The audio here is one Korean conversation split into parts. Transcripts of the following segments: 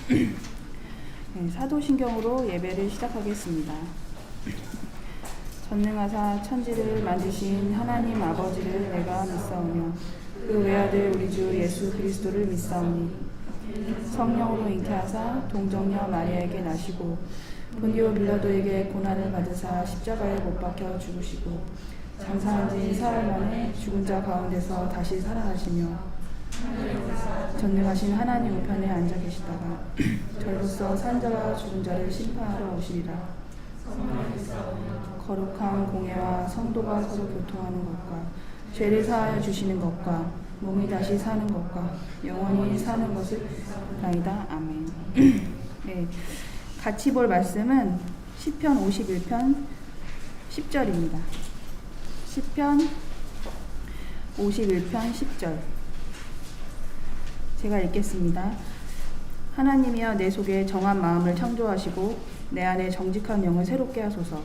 네, 사도신경으로 예배를 시작하겠습니다. 전능하사 천지를 만드신 하나님 아버지를 내가 믿사오며 그 외아들 우리 주 예수 그리스도를 믿사오니 성령으로 잉태하사 동정녀 마리아에게 나시고 본디오 빌라도에게 고난을 받으사 십자가에 못 박혀 죽으시고 장사한 지 사흘 만에 죽은 자 가운데서 다시 살아나시며 전능하신 하나님 우편에 앉아 계시다가 저희로서 산 자와 죽은 자를 심판하러 오시리라. 거룩한 공예와 성도가 서로 교통하는 것과 죄를 사하여 주시는 것과 몸이 다시 사는 것과 영원히 사는 것을 나이다. 아멘. 네, 같이 볼 말씀은 시편 51편 10절입니다. 시편 51편 10절 제가 읽겠습니다. 하나님이여 내 속에 정한 마음을 창조하시고 내 안에 정직한 영을 새롭게 하소서.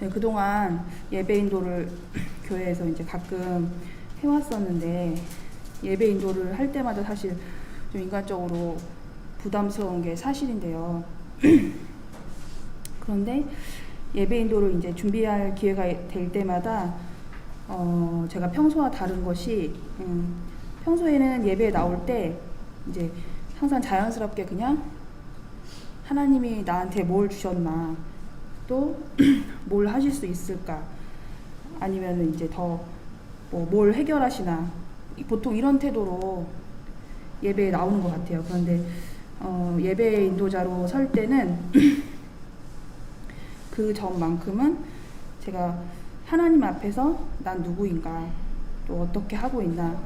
네, 그동안 예배 인도를 교회에서 이제 가끔 해왔었는데 예배 인도를 할 때마다 사실 좀 인간적으로 부담스러운 게 사실인데요. 그런데 예배 인도를 이제 준비할 기회가 될 때마다 제가 평소와 다른 것이 평소에는 예배에 나올 때 이제 항상 자연스럽게 그냥 하나님이 나한테 뭘 주셨나 또 뭘 하실 수 있을까 아니면 이제 더 뭘 해결하시나 보통 이런 태도로 예배에 나오는 것 같아요. 그런데 예배 인도자로 설 때는 그 전만큼은 제가 하나님 앞에서 난 누구인가, 또 어떻게 하고 있나,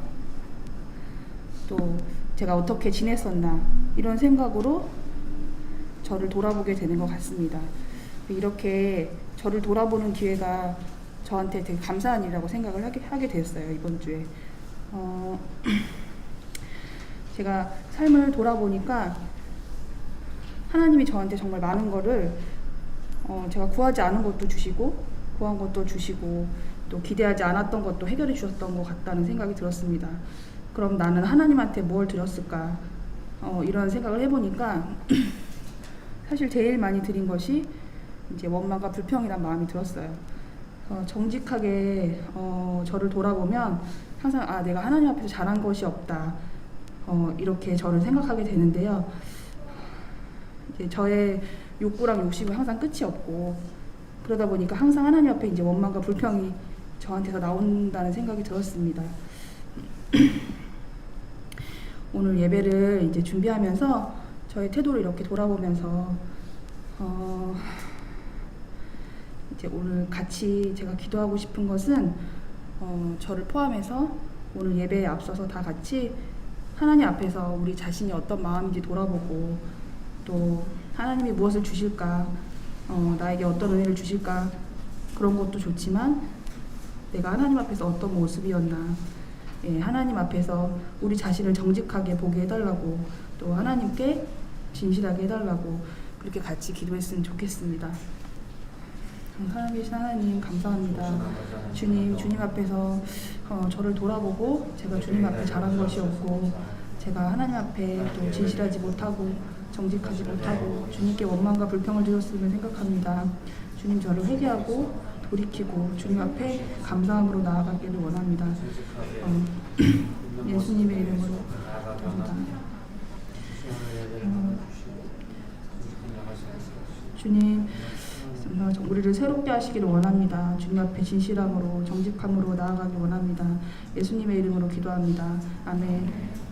또 제가 어떻게 지냈었나 이런 생각으로 저를 돌아보게 되는 것 같습니다. 이렇게 저를 돌아보는 기회가 저한테 되게 감사한 일이라고 생각을 하게 됐어요. 이번 주에 제가 삶을 돌아보니까 하나님이 저한테 정말 많은 거를 제가 구하지 않은 것도 주시고 구한 것도 주시고 또 기대하지 않았던 것도 해결해 주셨던 것 같다는 생각이 들었습니다. 그럼 나는 하나님한테 뭘 드렸을까? 이런 생각을 해보니까 사실 제일 많이 드린 것이 이제 원망과 불평이란 마음이 들었어요. 정직하게 저를 돌아보면 항상 내가 하나님 앞에서 잘한 것이 없다. 이렇게 저를 생각하게 되는데요. 이제 저의 욕구랑 욕심은 항상 끝이 없고 그러다 보니까 항상 하나님 앞에 이제 원망과 불평이 저한테서 나온다는 생각이 들었습니다. 오늘 예배를 이제 준비하면서 저의 태도를 이렇게 돌아보면서 이제 오늘 같이 제가 기도하고 싶은 것은 저를 포함해서 오늘 예배에 앞서서 다 같이 하나님 앞에서 우리 자신이 어떤 마음인지 돌아보고 또 하나님이 무엇을 주실까, 나에게 어떤 은혜를 주실까 그런 것도 좋지만 내가 하나님 앞에서 어떤 모습이었나, 하나님 앞에서 우리 자신을 정직하게 보게 해달라고 또 하나님께 진실하게 해달라고 그렇게 같이 기도했으면 좋겠습니다. 살아계신 하나님 감사합니다. 주님 앞에서 저를 돌아보고 제가 주님 앞에 잘한 것이 없고 제가 하나님 앞에 또 진실하지 못하고 정직하지 못하고 주님께 원망과 불평을 드렸음을 생각합니다. 주님 저를 회개하고 돌이키고 주님 앞에 감사함으로 나아가기를 원합니다. 예수님의 이름으로 기도합니다. 주님 우리를 새롭게 하시기를 원합니다. 주님 앞에 진실함으로 정직함으로 나아가기 원합니다. 예수님의 이름으로 기도합니다. 아멘.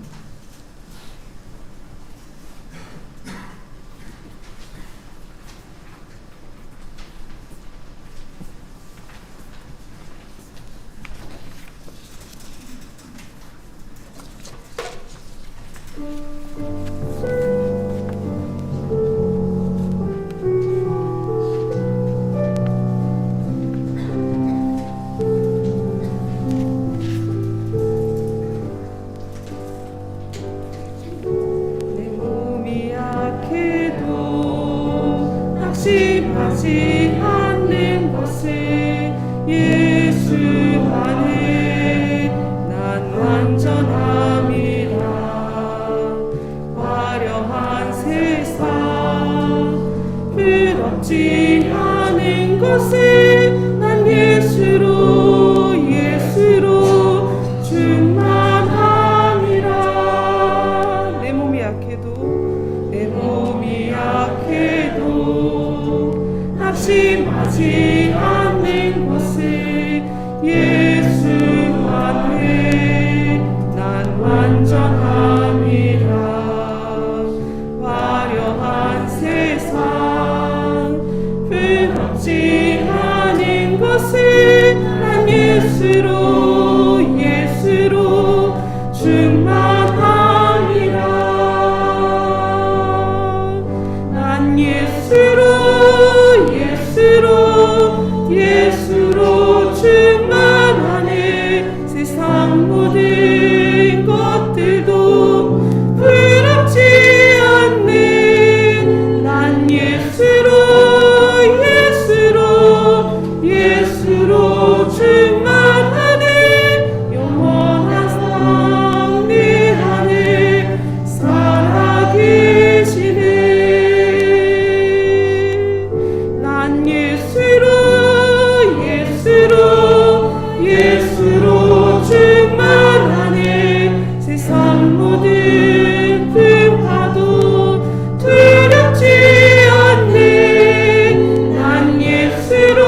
예수 안에 난 완전함이라. 화려한 세상 부럽지 않은 것을 난 예수로 충만함이라. 난 예수로 충만하네. 세상 모든 것들도 부럽지 않네. 난 예수로 충만하네. 영원한 상 내 안에 살아계시네. 난 예수로 충만하네. 세상 모든 풍파도 두렵지 않네. 난 예수로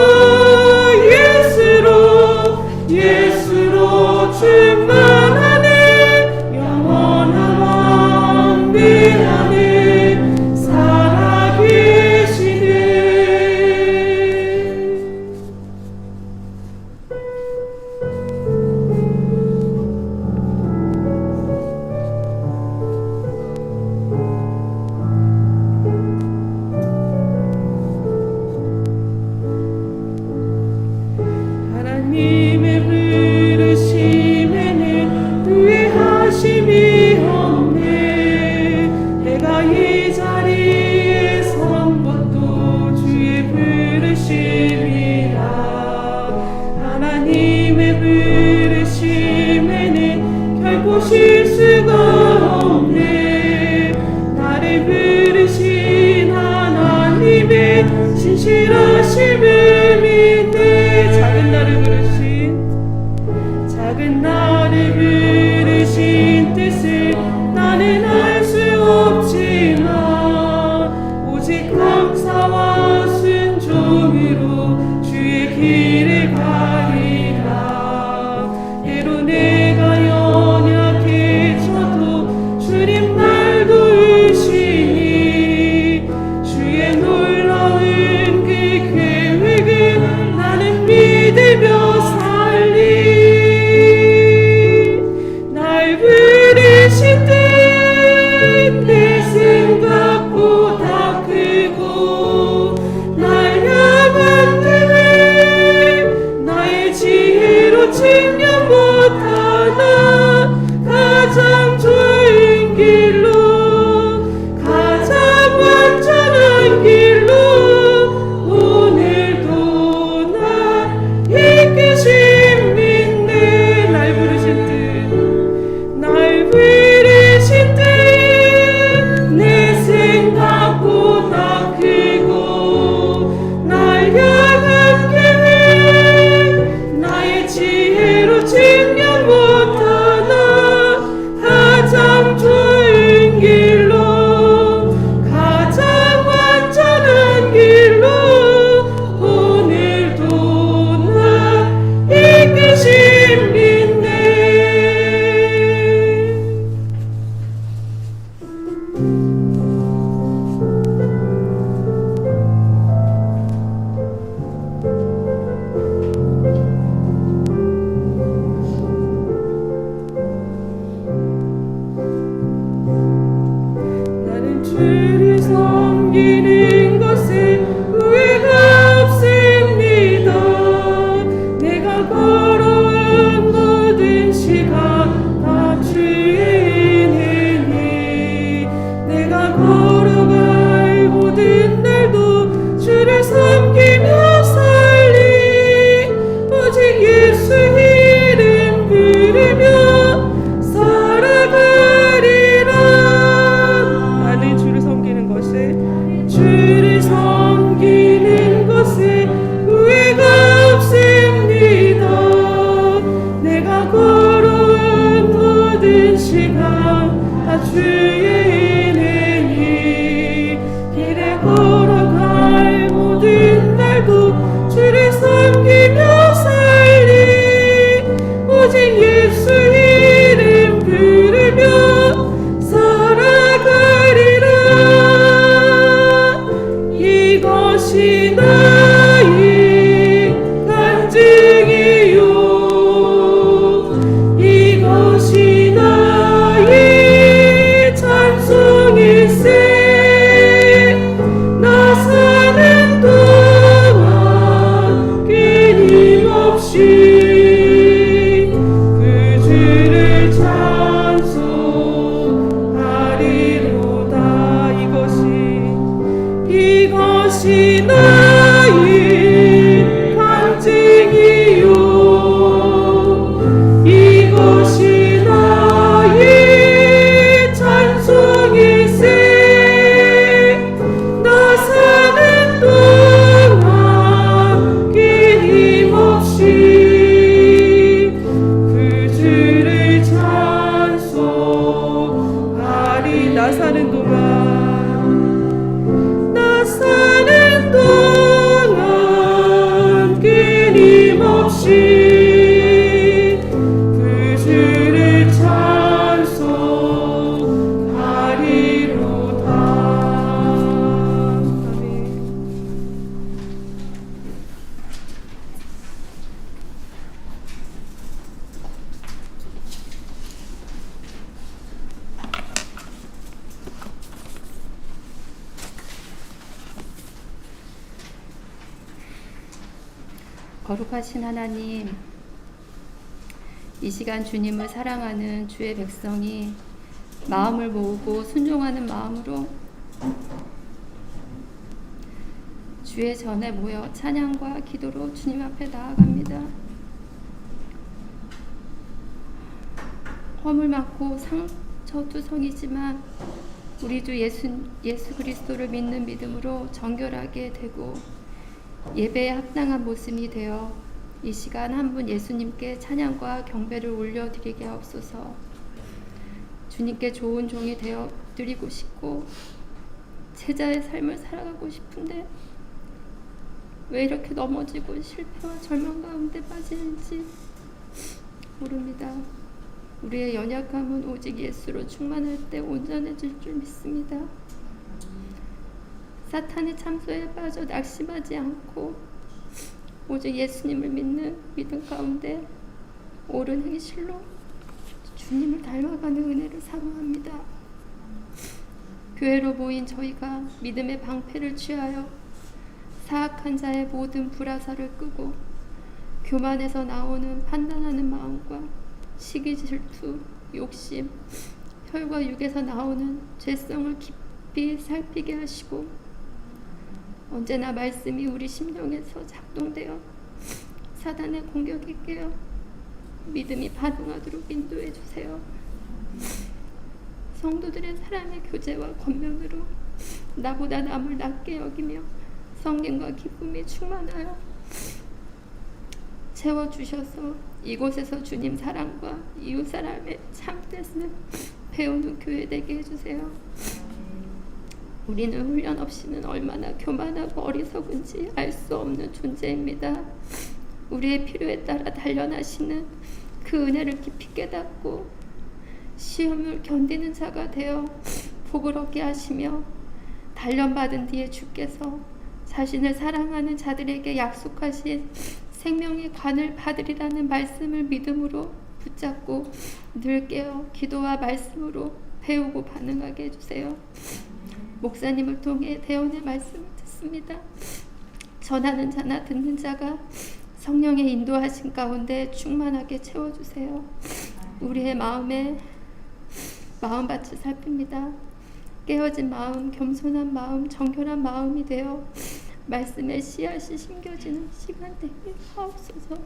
충만하네. 영원한 왕 내 안에 살아계시네. 하나님의 부르심에는 후회하심이 없네. 내가 이 자리에 선 것도 주의 부르심이라. 하나님의 부르심에는 결코 실수가 없네. 나를 부르신 하나님의 신실하심을 믿네. 작은 나를 부르신 뜻을 나는 알 수 없지만 오직 감사와 순종으로 주의 길을 가리라. 때로 내가 연약해져도 주님 날 도우시니 주의 놀라운 그 계획을 나는 믿으며 살리. 날 부르신 뜻 내 생각보다 크고 날 향한 계획 나의 지혜로 측량 못하나 가장 좋은 길로 가장 완전한 길로 오늘도 나 이끄심 믿네. 날 부르신 뜻 내 생각보다 크고 날 향한 계획 나의 지혜로 측량 못하나 가장 좋은 길로 가장 완전한 길로 오늘도 나 이끄심 믿네. 나는 주를 섬기는 것에 후회가 없습니다. 내가 걸어온 모든 시간 다 주의 은혜니 내가 걸어갈 모든 날도 주를 섬기며 살리. 오직 예수 이름 부르며 살아가리라. 나는 주를 섬기는 것에 후회가 없습니다. 내가 걸어온 모든 시간 다 주의 은혜니 길에 걸어갈 모든 날도 주를 섬기며 살리. 거룩하신 하나님, 이 시간 주님을 사랑하는 주의 백성이 마음을 모으고 순종하는 마음으로 주의 전에 모여 찬양과 기도로 주님 앞에 나아갑니다. 허물 많고 상처투성이지만 우리 주 예수 그리스도를 믿는 믿음으로 정결하게 되고 예배에 합당한 모습이 되어 이 시간 한 분 예수님께 찬양과 경배를 올려드리게 하옵소서. 주님께 좋은 종이 되어 드리고 싶고 제자의 삶을 살아가고 싶은데 왜 이렇게 넘어지고 실패와 절망 가운데 빠지는지 모릅니다. 우리의 연약함은 오직 예수로 충만할 때 온전해질 줄 믿습니다. 사탄의 참소에 빠져 낙심하지 않고 오직 예수님을 믿는 믿음 가운데 옳은 행실로 주님을 닮아가는 은혜를 사모합니다. 교회로 모인 저희가 믿음의 방패를 취하여 사악한 자의 모든 불화살을 끄고 교만에서 나오는 판단하는 마음과 시기, 질투, 욕심, 혈과 육에서 나오는 죄성을 깊이 살피게 하시고 언제나 말씀이 우리 심령에서 작동되어 사단의 공격에 깨어 믿음이 반응하도록 인도해 주세요. 성도들의 사랑의 교제와 권면으로 나보다 남을 낮게 여기며 성령과 기쁨이 충만하여 채워주셔서 이곳에서 주님 사랑과 이웃 사람의 참뜻을 배우는 교회 되게 해주세요. 우리는 훈련 없이는 얼마나 교만하고 어리석은지 알 수 없는 존재입니다. 우리의 필요에 따라 단련하시는 그 은혜를 깊이 깨닫고 시험을 견디는 자가 되어 복을 얻게 하시며 단련받은 뒤에 주께서 자신을 사랑하는 자들에게 약속하신 생명의 관을 받으리라는 말씀을 믿음으로 붙잡고 늘 깨어 기도와 말씀으로 배우고 반응하게 해주세요. 목사님을 통해 대언의 말씀을 듣습니다. 전하는 자나 듣는 자가 성령의 인도하신 가운데 충만하게 채워주세요. 우리의 마음밭을 살핍니다. 깨어진 마음, 겸손한 마음, 정결한 마음이 되어 말씀의 씨앗이 심겨지는 시간 되게 하옵소서.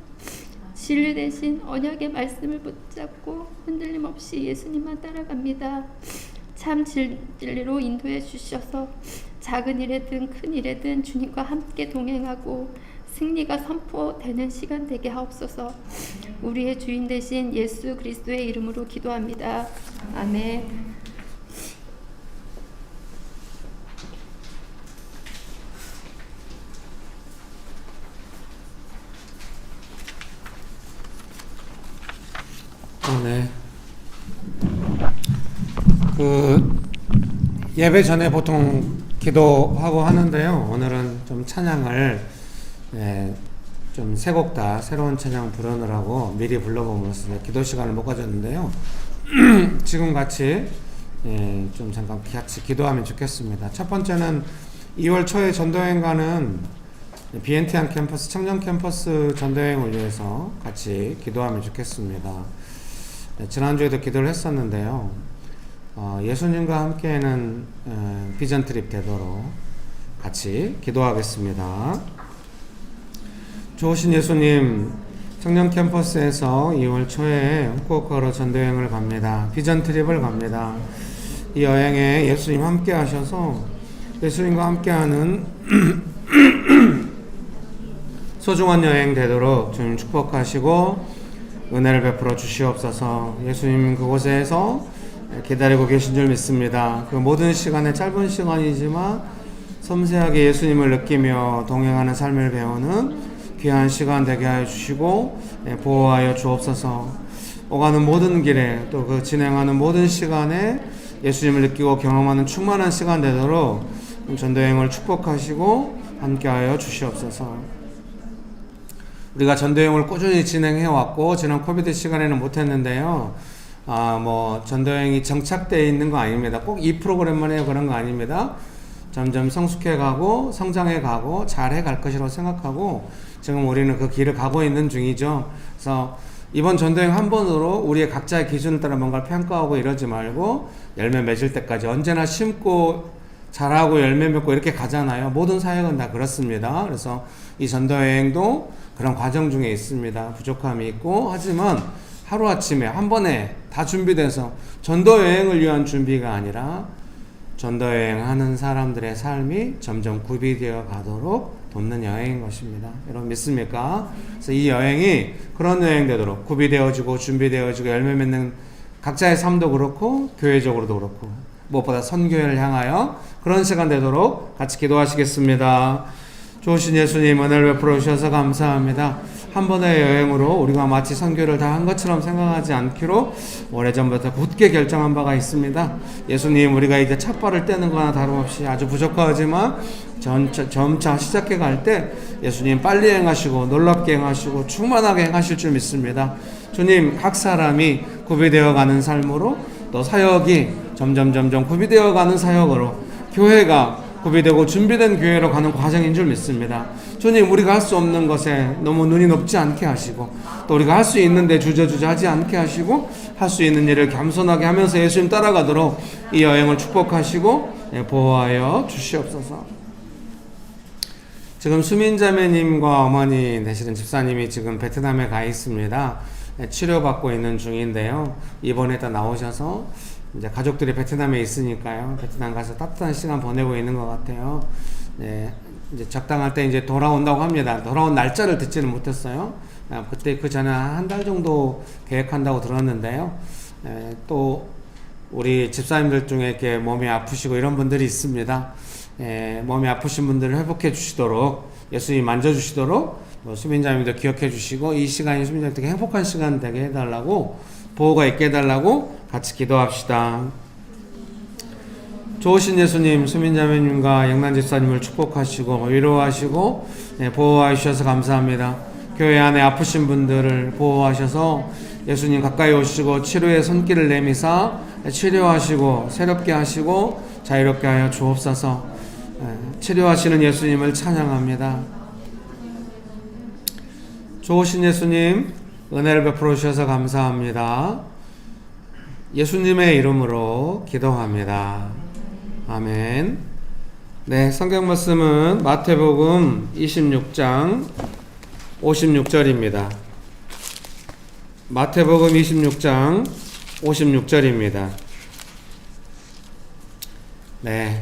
진리 대신 언약의 말씀을 붙잡고 흔들림 없이 예수님만 따라갑니다. 참 진리로 인도해 주셔서 작은 일에든 큰 일에든 주님과 함께 동행하고 승리가 선포되는 시간 되게 하옵소서. 우리의 주인 되신 예수 그리스도의 이름으로 기도합니다. 아멘. 네. 예배 전에 보통 기도하고 하는데요. 오늘은 좀 찬양을 좀 세 곡 다 새로운 찬양 부르느라고 미리 불러보면서 기도 시간을 못 가졌는데요. 지금 같이 좀 잠깐 같이 기도하면 좋겠습니다. 첫 번째는 2월 초에 전도여행 가는 BNT한 캠퍼스, 청년 캠퍼스 전도여행을 위해서 같이 기도하면 좋겠습니다. 지난주에도 기도를 했었는데요. 예수님과 함께하는 비전 트립 되도록 같이 기도하겠습니다. 좋으신 예수님, 청년 캠퍼스에서 2월 초에 후쿠오카로 전도여행을 갑니다. 비전 트립을 갑니다. 이 여행에 예수님 함께 하셔서 예수님과 함께하는 소중한 여행 되도록 주님 축복하시고 은혜를 베풀어 주시옵소서. 예수님 그곳에서 기다리고 계신 줄 믿습니다. 그 모든 시간에 짧은 시간이지만 섬세하게 예수님을 느끼며 동행하는 삶을 배우는 귀한 시간 되게 하여 주시고 보호하여 주옵소서. 오가는 모든 길에 또 그 진행하는 모든 시간에 예수님을 느끼고 경험하는 충만한 시간 되도록 전도여행을 축복하시고 함께하여 주시옵소서. 우리가 전도여행을 꾸준히 진행해왔고 지난 코비드 시간에는 못했는데요. 전도여행이 정착되어 있는 거 아닙니다. 꼭 이 프로그램만 해요 그런 거 아닙니다. 점점 성숙해 가고 성장해 가고 잘해 갈 것이라고 생각하고 지금 우리는 그 길을 가고 있는 중이죠. 그래서 이번 전도여행 한 번으로 우리의 각자의 기준을 따라 뭔가를 평가하고 이러지 말고 열매 맺을 때까지 언제나 심고 자라고 열매 맺고 이렇게 가잖아요. 모든 사역은 다 그렇습니다. 그래서 이 전도여행도 그런 과정 중에 있습니다. 부족함이 있고 하지만 하루아침에 한 번에 다 준비돼서 전도여행을 위한 준비가 아니라 전도여행하는 사람들의 삶이 점점 구비되어 가도록 돕는 여행인 것입니다. 여러분 믿습니까? 그래서 이 여행이 그런 여행 되도록 구비되어지고 준비되어지고 열매 맺는 각자의 삶도 그렇고 교회적으로도 그렇고 무엇보다 선교회를 향하여 그런 시간 되도록 같이 기도하시겠습니다. 좋으신 예수님 은혜를 베풀어 주셔서 감사합니다. 한 번의 여행으로 우리가 마치 선교를 다 한 것처럼 생각하지 않기로 오래전부터 굳게 결정한 바가 있습니다. 예수님, 우리가 이제 첫발을 떼는 거나 다름없이 아주 부족하지만 점차 시작해 갈 때 예수님 빨리 행하시고 놀랍게 행하시고 충만하게 행하실 줄 믿습니다. 주님, 각 사람이 구비되어 가는 삶으로 또 사역이 점점 구비되어 가는 사역으로 교회가 구비되고 준비된 교회로 가는 과정인 줄 믿습니다. 주님, 우리가 할 수 없는 것에 너무 눈이 높지 않게 하시고 또 우리가 할 수 있는데 주저주저 하지 않게 하시고 할 수 있는 일을 겸손하게 하면서 예수님 따라가도록 이 여행을 축복하시고 보호하여 주시옵소서. 지금 수민자매님과 어머니 되시는 집사님이 지금 베트남에 가 있습니다. 치료받고 있는 중인데요. 이번에 다 나오셔서 이제 가족들이 베트남에 있으니까요. 베트남 가서 따뜻한 시간 보내고 있는 것 같아요. 네, 이제 적당할 때 이제 돌아온다고 합니다. 돌아온 날짜를 듣지는 못했어요. 그때 그 전에 한 달 정도 계획한다고 들었는데요. 또 우리 집사님들 중에 이렇게 몸이 아프시고 이런 분들이 있습니다. 몸이 아프신 분들을 회복해 주시도록 예수님이 만져주시도록 수민자님도 기억해 주시고 이 시간이 수민자님께 행복한 시간 되게 해달라고 보호가 있게 해달라고 같이 기도합시다. 좋으신 예수님, 수민자매님과 영란 집사님을 축복하시고 위로하시고 보호하여 주셔서 감사합니다. 교회 안에 아프신 분들을 보호하셔서 예수님 가까이 오시고 치료의 손길을 내미사 치료하시고 새롭게 하시고 자유롭게 하여 주옵소서. 치료하시는 예수님을 찬양합니다. 좋으신 예수님, 은혜를 베풀어 주셔서 감사합니다. 예수님의 이름으로 기도합니다. 아멘. 네, 성경 말씀은 마태복음 26장 56절입니다. 마태복음 26장 56절입니다. 네.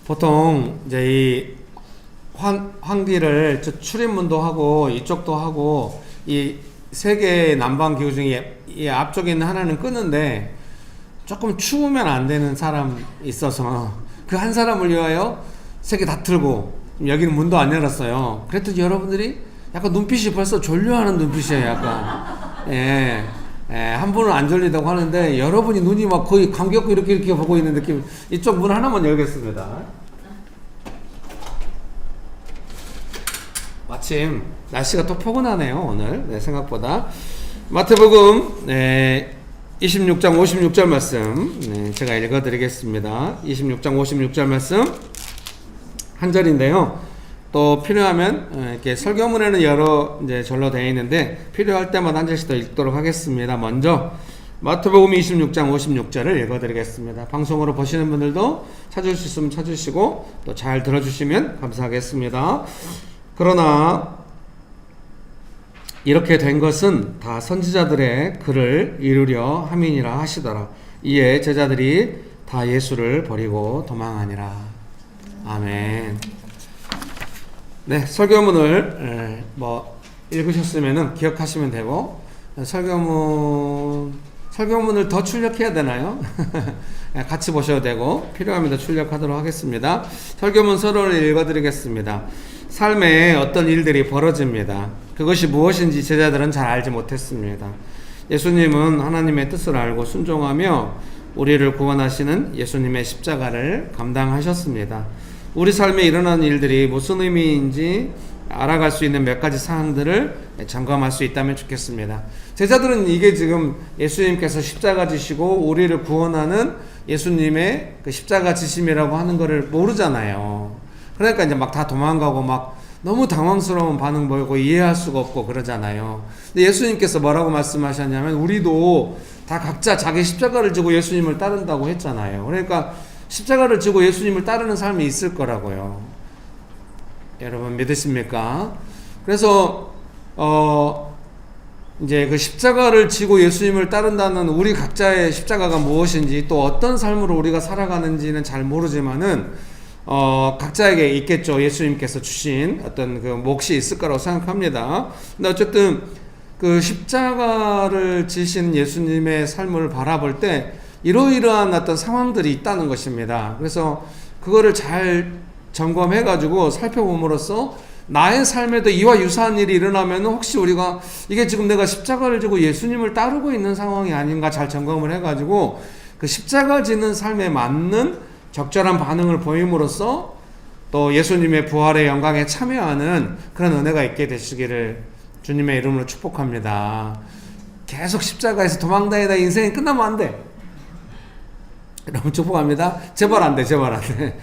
보통 이제 이 환기를 출입문도 하고 이쪽도 하고 이 세 개의 난방 기구 중에 이 앞쪽에 있는 하나는 끄는데 조금 추우면 안 되는 사람 있어서 그 한 사람을 위하여 세 개 다 틀고 여기는 문도 안 열었어요. 그랬더니 여러분들이 약간 눈빛이 벌써 졸려하는 눈빛이에요. 약간 한 분은 안 졸리다고 하는데 여러분이 눈이 막 거의 감기 없고 이렇게 보고 있는 느낌. 이쪽 문 하나만 열겠습니다. 마침 날씨가 또 포근하네요 오늘. 네, 생각보다. 마태복음 26장 56절 말씀 제가 읽어드리겠습니다. 26장 56절 말씀 한 절인데요. 또 필요하면 이렇게 설교문에는 여러 이제 절로 되어 있는데 필요할 때마다 한 절씩 더 읽도록 하겠습니다. 먼저 마태복음 26장 56절을 읽어드리겠습니다. 방송으로 보시는 분들도 찾을 수 있으면 찾으시고 또 잘 들어주시면 감사하겠습니다. 그러나 이렇게 된 것은 다 선지자들의 글을 이루려 함이니라 하시더라. 이에 제자들이 다 예수를 버리고 도망하니라. 아멘. 네, 설교문을 읽으셨으면은 기억하시면 되고 설교문을 더 출력해야 되나요? 같이 보셔도 되고 필요하면 더 출력하도록 하겠습니다. 설교문 서론을 읽어드리겠습니다. 삶에 어떤 일들이 벌어집니다. 그것이 무엇인지 제자들은 잘 알지 못했습니다. 예수님은 하나님의 뜻을 알고 순종하며 우리를 구원하시는 예수님의 십자가를 감당하셨습니다. 우리 삶에 일어나는 일들이 무슨 의미인지 알아갈 수 있는 몇 가지 사항들을 점검할 수 있다면 좋겠습니다. 제자들은 이게 지금 예수님께서 십자가 지시고 우리를 구원하는 예수님의 그 십자가 지심이라고 하는 것을 모르잖아요. 그러니까 이제 막 다 도망가고 막 너무 당황스러운 반응 보이고 이해할 수가 없고 그러잖아요. 근데 예수님께서 뭐라고 말씀하셨냐면 우리도 다 각자 자기 십자가를 지고 예수님을 따른다고 했잖아요. 그러니까 십자가를 지고 예수님을 따르는 삶이 있을 거라고요. 여러분 믿으십니까? 그래서 이제 그 십자가를 지고 예수님을 따른다는 우리 각자의 십자가가 무엇인지 또 어떤 삶으로 우리가 살아가는지는 잘 모르지만은 각자에게 있겠죠. 예수님께서 주신 어떤 그 몫이 있을 거라고 생각합니다. 근데 어쨌든 그 십자가를 지신 예수님의 삶을 바라볼 때 이러이러한 어떤 상황들이 있다는 것입니다. 그래서 그거를 잘 점검해 가지고 살펴봄으로써 나의 삶에도 이와 유사한 일이 일어나면 혹시 우리가 이게 지금 내가 십자가를 지고 예수님을 따르고 있는 상황이 아닌가 잘 점검을 해 가지고 그 십자가 지는 삶에 맞는 적절한 반응을 보임으로써 또 예수님의 부활의 영광에 참여하는 그런 은혜가 있게 되시기를 주님의 이름으로 축복합니다. 계속 십자가에서 도망다니다 인생이 끝나면 안 돼. 여러분 축복합니다. 제발 안 돼. 제발 안 돼.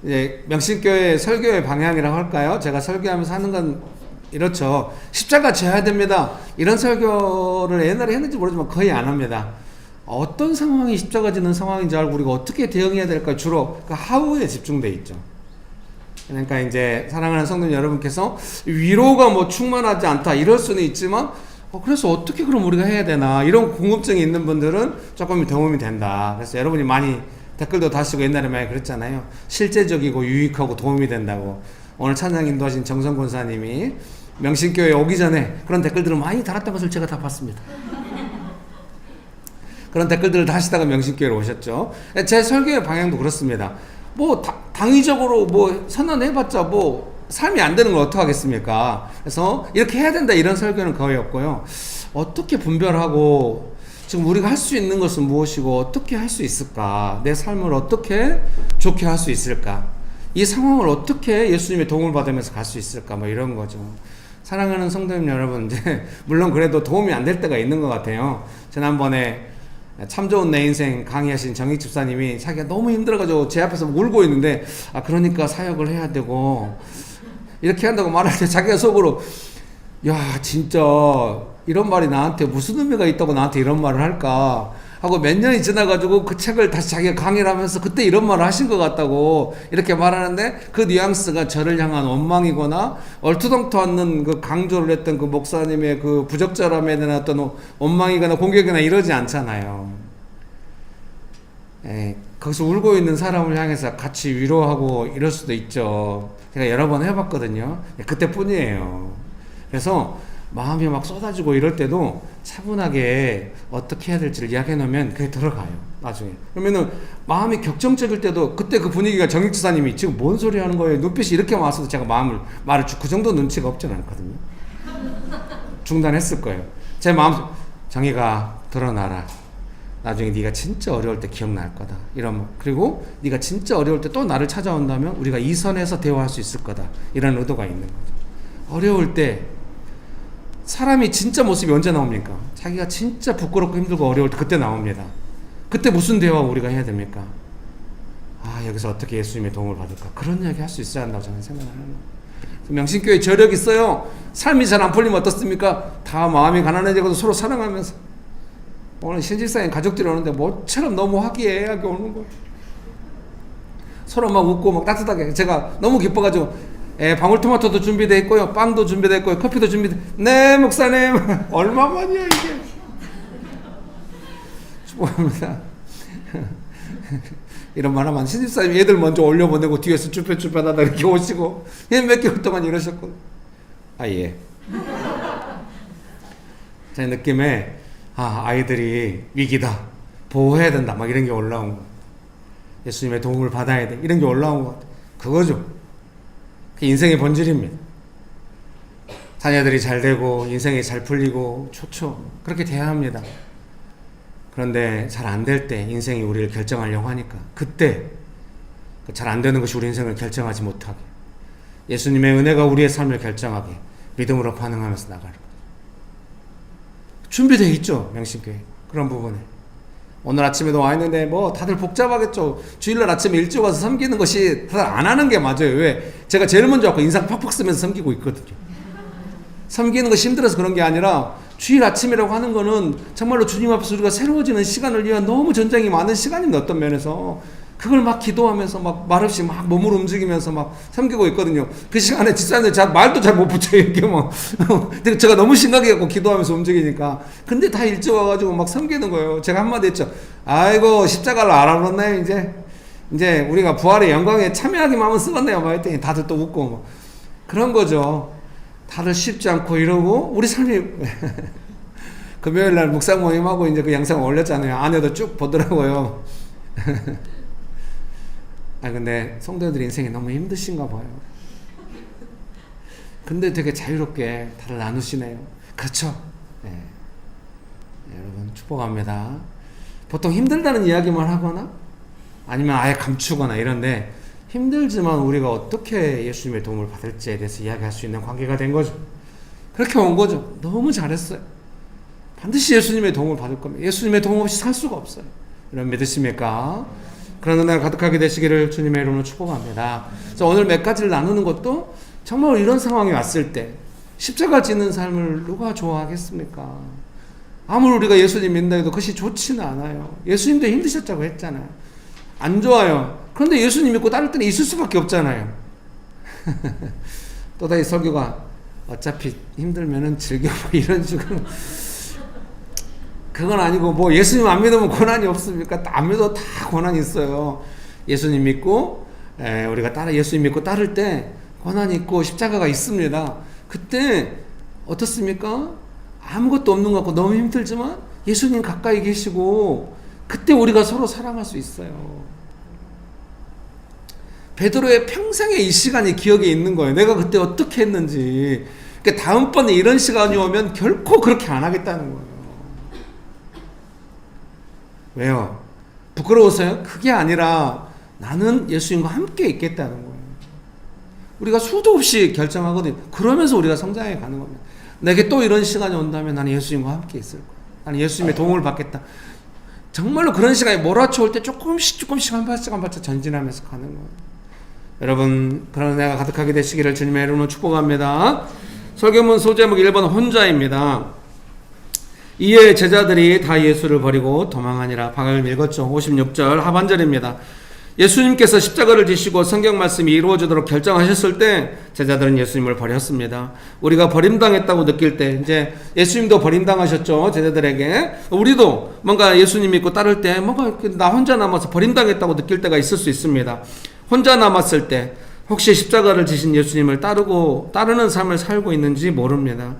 예, 명신교회 설교의 방향이라고 할까요? 제가 설교하면서 하는 건 이렇죠. 십자가 져야 됩니다. 이런 설교를 옛날에 했는지 모르지만 거의 안 합니다. 어떤 상황이 십자가 지는 상황인지 알고 우리가 어떻게 대응해야 될까 주로 그 하우에 집중돼 있죠. 그러니까 이제 사랑하는 성도 여러분께서 위로가 뭐 충만하지 않다 이럴 수는 있지만 그래서 어떻게 그럼 우리가 해야 되나 이런 궁금증이 있는 분들은 조금 도움이 된다. 그래서 여러분이 많이 댓글도 다시고 옛날에 많이 그랬잖아요. 실제적이고 유익하고 도움이 된다고. 오늘 찬양 인도하신 정성 권사님이 명신교회에 오기 전에 그런 댓글들을 많이 달았던 것을 제가 다 봤습니다. 그런 댓글들을 다시다가 명신교회로 오셨죠. 제 설교의 방향도 그렇습니다. 뭐 당위적으로 뭐 선언해봤자 뭐 삶이 안 되는 걸 어떻게 하겠습니까? 그래서 이렇게 해야 된다 이런 설교는 거의 없고요. 어떻게 분별하고 지금 우리가 할 수 있는 것은 무엇이고 어떻게 할 수 있을까? 내 삶을 어떻게 좋게 할 수 있을까? 이 상황을 어떻게 예수님의 도움을 받으면서 갈 수 있을까? 뭐 이런 거죠. 사랑하는 성도님 여러분, 이제 물론 그래도 도움이 안 될 때가 있는 것 같아요. 지난번에 참 좋은 내 인생 강의하신 정익 집사님이 자기가 너무 힘들어가지고 제 앞에서 울고 있는데 그러니까 사역을 해야 되고 이렇게 한다고 말할 때 자기가 속으로 야 진짜 이런 말이 나한테 무슨 의미가 있다고 나한테 이런 말을 할까 하고 몇 년이 지나가지고 그 책을 다시 자기가 강의를 하면서 그때 이런 말을 하신 것 같다고 이렇게 말하는데 그 뉘앙스가 저를 향한 원망이거나 얼토당토 않는 그 강조를 했던 그 목사님의 그 부적절함에 대한 어떤 원망이거나 공격이나 이러지 않잖아요. 거기서 울고 있는 사람을 향해서 같이 위로하고 이럴 수도 있죠. 제가 여러 번 해봤거든요. 그때뿐이에요. 그래서 마음이 막 쏟아지고 이럴 때도 차분하게 어떻게 해야 될지를 이야기해 놓으면 그게 들어가요. 나중에. 그러면은 마음이 격정적일 때도 그때 그 분위기가 정익 지사님이 지금 뭔 소리 하는 거예요? 눈빛이 이렇게 와서도 제가 말을 그 정도 눈치가 없진 않거든요. 중단했을 거예요. 제 마음속 정의가 드러나라. 나중에 네가 진짜 어려울 때 기억날 거다. 이런 그리고 네가 진짜 어려울 때 또 나를 찾아온다면 우리가 이 선에서 대화할 수 있을 거다. 이런 의도가 있는 거죠. 어려울 때 사람이 진짜 모습이 언제 나옵니까? 자기가 진짜 부끄럽고 힘들고 어려울 때 그때 나옵니다. 그때 무슨 대화 우리가 해야 됩니까? 여기서 어떻게 예수님의 도움을 받을까? 그런 이야기 할 수 있어야 한다고 저는 생각을 합니다. 명신교회 저력 있어요. 삶이 잘 안 풀리면 어떻습니까? 다 마음이 가난해지고 서로 사랑하면서 오늘 신집사님 가족들이 오는데 모처럼 너무 화기애애하게 오는 거예요. 서로 막 웃고 막 따뜻하게 제가 너무 기뻐가지고 방울토마토도 준비되어 있고요. 빵도 준비되어 있고요. 커피도 네 목사님 얼마만이야 이게. 축복합니다. 이런 말 하면 신집사님 애들 먼저 올려보내고 뒤에서 쭈뼛쭈뼛하다 이렇게 오시고 몇 개월 동안 이러셨거든요. 예. 제 느낌에 아이들이 위기다 보호해야 된다 막 이런 게 올라온 거 예수님의 도움을 받아야 돼 이런 게 올라온 것 같아요. 그거죠. 인생의 본질입니다. 자녀들이 잘 되고 인생이 잘 풀리고 좋죠. 그렇게 돼야 합니다. 그런데 잘 안 될 때 인생이 우리를 결정하려고 하니까 그때 잘 안 되는 것이 우리 인생을 결정하지 못하게 예수님의 은혜가 우리의 삶을 결정하게 믿음으로 반응하면서 나가는 거예요. 준비되어 있죠, 명심교회. 그런 부분에. 오늘 아침에도 와 있는데 뭐 다들 복잡하겠죠. 주일날 아침에 일찍 와서 섬기는 것이 다들 안 하는 게 맞아요. 왜? 제가 제일 먼저 왔고 인상 팍팍 쓰면서 섬기고 있거든요. 섬기는 것이 힘들어서 그런 게 아니라 주일 아침이라고 하는 거는 정말로 주님 앞에서 우리가 새로워지는 시간을 위한 너무 전쟁이 많은 시간입니다. 어떤 면에서 그걸 막 기도하면서 막 말없이 막 몸을 움직이면서 막 섬기고 있거든요. 그 시간에 집사님들 말도 잘 못 붙여요. 이게 뭐 제가 너무 심각해갖고 기도하면서 움직이니까. 근데 다 일찍 와가지고 막 섬기는 거예요. 제가 한마디 했죠. 아이고 십자가를 알아버렸나요 이제 우리가 부활의 영광에 참여하기만 하면 쓰겠네요. 막 했더니 다들 또 웃고 뭐 그런 거죠. 다들 쉽지 않고 이러고 우리 삶이 금요일날 묵상 모임하고 이제 그 영상 올렸잖아요. 아내도 쭉 보더라고요. 근데 성도들 인생이 너무 힘드신가 봐요. 근데 되게 자유롭게 다들 나누시네요. 그렇죠? 네. 여러분 축복합니다. 보통 힘들다는 이야기만 하거나 아니면 아예 감추거나 이런데 힘들지만 우리가 어떻게 예수님의 도움을 받을지에 대해서 이야기할 수 있는 관계가 된 거죠. 그렇게 온 거죠. 너무 잘했어요. 반드시 예수님의 도움을 받을 겁니다. 예수님의 도움 없이 살 수가 없어요. 여러분 믿으십니까? 그런 은혜가 가득하게 되시기를 주님의 이름으로 축복합니다. 그래서 오늘 몇 가지를 나누는 것도 정말 이런 상황이 왔을 때 십자가 지는 삶을 누가 좋아하겠습니까? 아무리 우리가 예수님 믿는다 해도 그것이 좋지는 않아요. 예수님도 힘드셨다고 했잖아요. 안 좋아요. 그런데 예수님 믿고 따를 때는 있을 수밖에 없잖아요. 또다시 설교가 어차피 힘들면은 즐겨 이런 식으로 그건 아니고 뭐 예수님 안 믿으면 고난이 없습니까? 안 믿어도 다 고난이 있어요. 예수님 믿고 우리가 예수님 믿고 따를 때 고난이 있고 십자가가 있습니다. 그때 어떻습니까? 아무것도 없는 것 같고 너무 힘들지만 예수님 가까이 계시고 그때 우리가 서로 사랑할 수 있어요. 베드로의 평생의 이 시간이 기억에 있는 거예요. 내가 그때 어떻게 했는지. 그러니까 다음번에 이런 시간이 오면 결코 그렇게 안 하겠다는 거예요. 왜요? 부끄러워서요? 그게 아니라 나는 예수님과 함께 있겠다는 거예요. 우리가 수도 없이 결정하거든요. 그러면서 우리가 성장해 가는 겁니다. 내게 또 이런 시간이 온다면 나는 예수님과 함께 있을 거야. 나는 예수님의 도움을 받겠다. 정말로 그런 시간이 몰아쳐올 때 조금씩 한 발짝 전진하면서 가는 거예요. 여러분 그런 은혜가 가득하게 되시기를 주님의 이름으로 축복합니다. 설교문 소제목 1번 혼자입니다. 이에 제자들이 다 예수를 버리고 도망하니라. 방을 읽었죠. 56절 하반절입니다. 예수님께서 십자가를 지시고 성경 말씀이 이루어지도록 결정하셨을 때 제자들은 예수님을 버렸습니다. 우리가 버림당했다고 느낄 때 이제 예수님도 버림당하셨죠. 제자들에게. 우리도 뭔가 예수님 믿고 따를 때 뭔가 나 혼자 남아서 버림당했다고 느낄 때가 있을 수 있습니다. 혼자 남았을 때 혹시 십자가를 지신 예수님을 따르는 삶을 살고 있는지 모릅니다.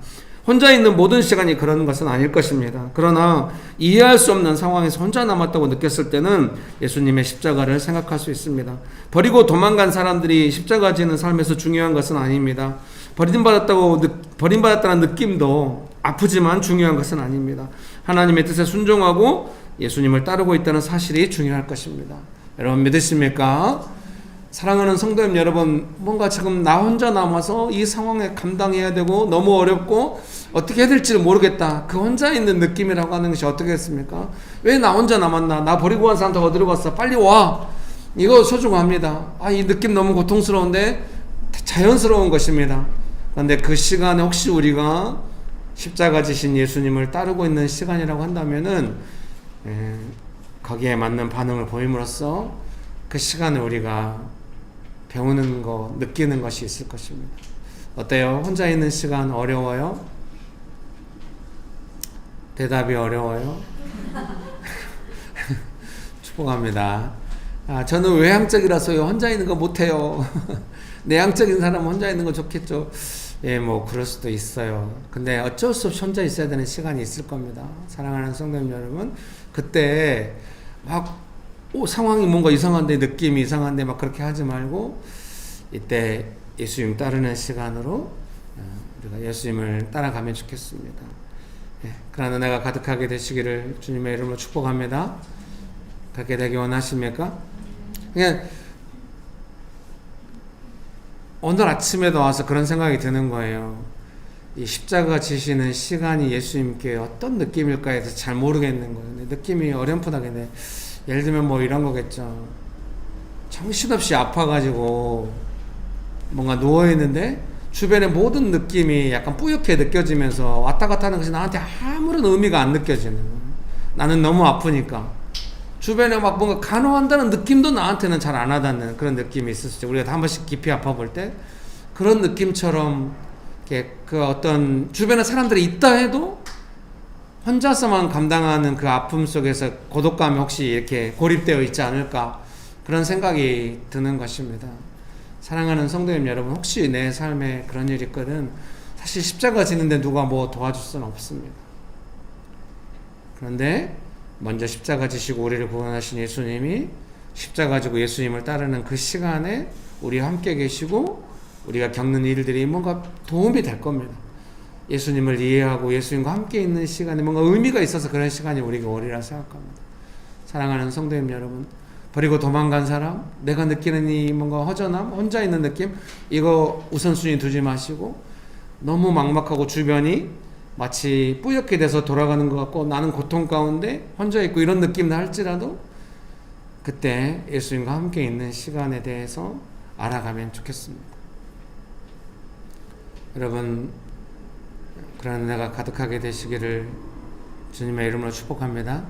혼자 있는 모든 시간이 그런 것은 아닐 것입니다. 그러나 이해할 수 없는 상황에서 혼자 남았다고 느꼈을 때는 예수님의 십자가를 생각할 수 있습니다. 버리고 도망간 사람들이 십자가 지는 삶에서 중요한 것은 아닙니다. 버림받았다는 느낌도 아프지만 중요한 것은 아닙니다. 하나님의 뜻에 순종하고 예수님을 따르고 있다는 사실이 중요할 것입니다. 여러분 믿으십니까? 사랑하는 성도님 여러분, 뭔가 지금 나 혼자 남아서 이 상황에 감당해야 되고 너무 어렵고 어떻게 해야 될지를 모르겠다. 그 혼자 있는 느낌이라고 하는 것이 어떻겠습니까? 왜 나 혼자 남았나? 나 버리고 간 사람도 어디로 갔어? 빨리 와. 이거 소중합니다. 이 느낌 너무 고통스러운데 자연스러운 것입니다. 그런데 그 시간에 혹시 우리가 십자가 지신 예수님을 따르고 있는 시간이라고 한다면은 거기에 맞는 반응을 보임으로써 그 시간에 우리가 배우는 거, 느끼는 것이 있을 것입니다. 어때요? 혼자 있는 시간 어려워요? 대답이 어려워요? 축복합니다. 저는 외향적이라서요. 혼자 있는 거 못해요. 내향적인 사람은 혼자 있는 거 좋겠죠. 예, 뭐 그럴 수도 있어요. 근데 어쩔 수 없이 혼자 있어야 되는 시간이 있을 겁니다. 사랑하는 성도님 여러분, 그때 막 상황이 뭔가 이상한데, 느낌이 이상한데 막 그렇게 하지 말고 이때 예수님 따르는 시간으로 우리가 예수님을 따라가면 좋겠습니다. 예, 그런 은혜가 가득하게 되시기를 주님의 이름으로 축복합니다. 그렇게 되기 원하십니까? 그냥 오늘 아침에도 와서 그런 생각이 드는 거예요. 이 십자가 지시는 시간이 예수님께 어떤 느낌일까 해서 잘 모르겠는 거예요. 느낌이 어렴풋하게. 예를 들면 뭐 이런 거겠죠. 정신없이 아파가지고 뭔가 누워있는데 주변의 모든 느낌이 약간 뿌옇게 느껴지면서 왔다 갔다 하는 것이 나한테 아무런 의미가 안 느껴지는 거예요. 나는 너무 아프니까. 주변에 막 뭔가 간호한다는 느낌도 나한테는 잘 안 와닿는 그런 느낌이 있을 수 있죠. 우리가 한 번씩 깊이 아파 볼 때 그런 느낌처럼 이렇게 그 어떤 주변에 사람들이 있다 해도 혼자서만 감당하는 그 아픔 속에서 고독감이 혹시 이렇게 고립되어 있지 않을까 그런 생각이 드는 것입니다. 사랑하는 성도님 여러분, 혹시 내 삶에 그런 일이 있거든 사실 십자가 지는데 누가 뭐 도와줄 수는 없습니다. 그런데 먼저 십자가 지시고 우리를 구원하신 예수님이 십자가 지고 예수님을 따르는 그 시간에 우리와 함께 계시고 우리가 겪는 일들이 뭔가 도움이 될 겁니다. 예수님을 이해하고 예수님과 함께 있는 시간에 뭔가 의미가 있어서 그런 시간이 우리가 오리라 생각합니다. 사랑하는 성도님 여러분, 버리고 도망간 사람, 내가 느끼는 이 뭔가 허전함, 혼자 있는 느낌, 이거 우선순위 두지 마시고 너무 막막하고 주변이 마치 뿌옇게 돼서 돌아가는 것 같고 나는 고통 가운데 혼자 있고 이런 느낌 날지라도 그때 예수님과 함께 있는 시간에 대해서 알아가면 좋겠습니다. 여러분, 그런 은혜가 가득하게 되시기를 주님의 이름으로 축복합니다.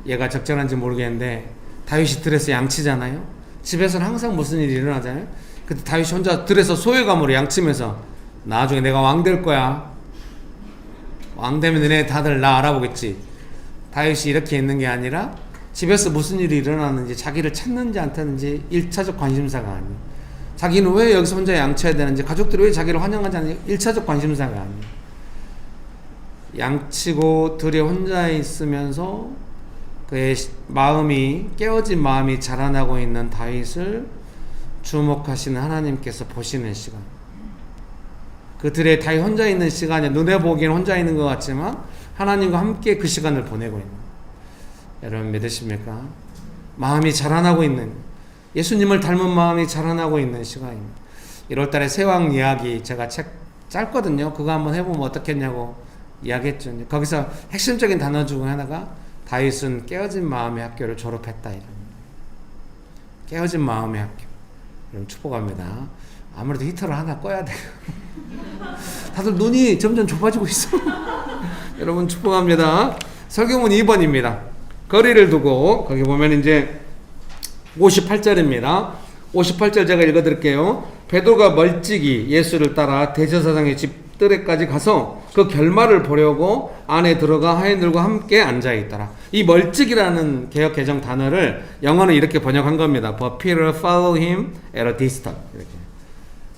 얘가 적절한지 모르겠는데 다윗이 들에서 양치잖아요. 집에서는 항상 무슨 일이 일어나잖아요. 그때 다윗이 혼자 들에서 소외감으로 양치면서 나중에 내가 왕 될 거야. 왕 되면 너네 다들 나 알아보겠지. 다윗이 이렇게 있는 게 아니라 집에서 무슨 일이 일어나는지 자기를 찾는지 안 찾는지 1차적 관심사가 아니에요. 자기는 왜 여기서 혼자 양치해야 되는지, 가족들이 왜 자기를 환영하지 않는지 1차적 관심사가 아니에요. 양치고 들에 혼자 있으면서 그의 마음이, 깨어진 마음이 자라나고 있는 다윗을 주목하시는 하나님께서 보시는 시간, 그 들에 다윗 혼자 있는 시간에 눈에 보기에는 혼자 있는 것 같지만 하나님과 함께 그 시간을 보내고 있는, 여러분 믿으십니까? 마음이 자라나고 있는, 예수님을 닮은 마음이 자라나고 있는 시간입니다. 1월달에 새왕 이야기 제가 책 짧거든요. 그거 한번 해보면 어떻겠냐고 이야기했죠. 거기서 핵심적인 단어 중 하나가 다윗은 깨어진 마음의 학교를 졸업했다, 이런. 깨어진 마음의 학교. 여러분 축복합니다. 아무래도 히터를 하나 꺼야 돼요. 다들 눈이 점점 좁아지고 있어. 여러분 축복합니다. 설교문 2번입니다. 거리를 두고, 거기 보면 이제 58절입니다. 58절 제가 읽어드릴게요. 베드로가 멀찍이 예수를 따라 대제사장의 집 뜰에까지 가서 그 결말을 보려고 안에 들어가 하인들과 함께 앉아있더라. 이 멀찍이라는 개역 개정 단어를 영어는 이렇게 번역한 겁니다. But Peter followed him at a distance. 이렇게.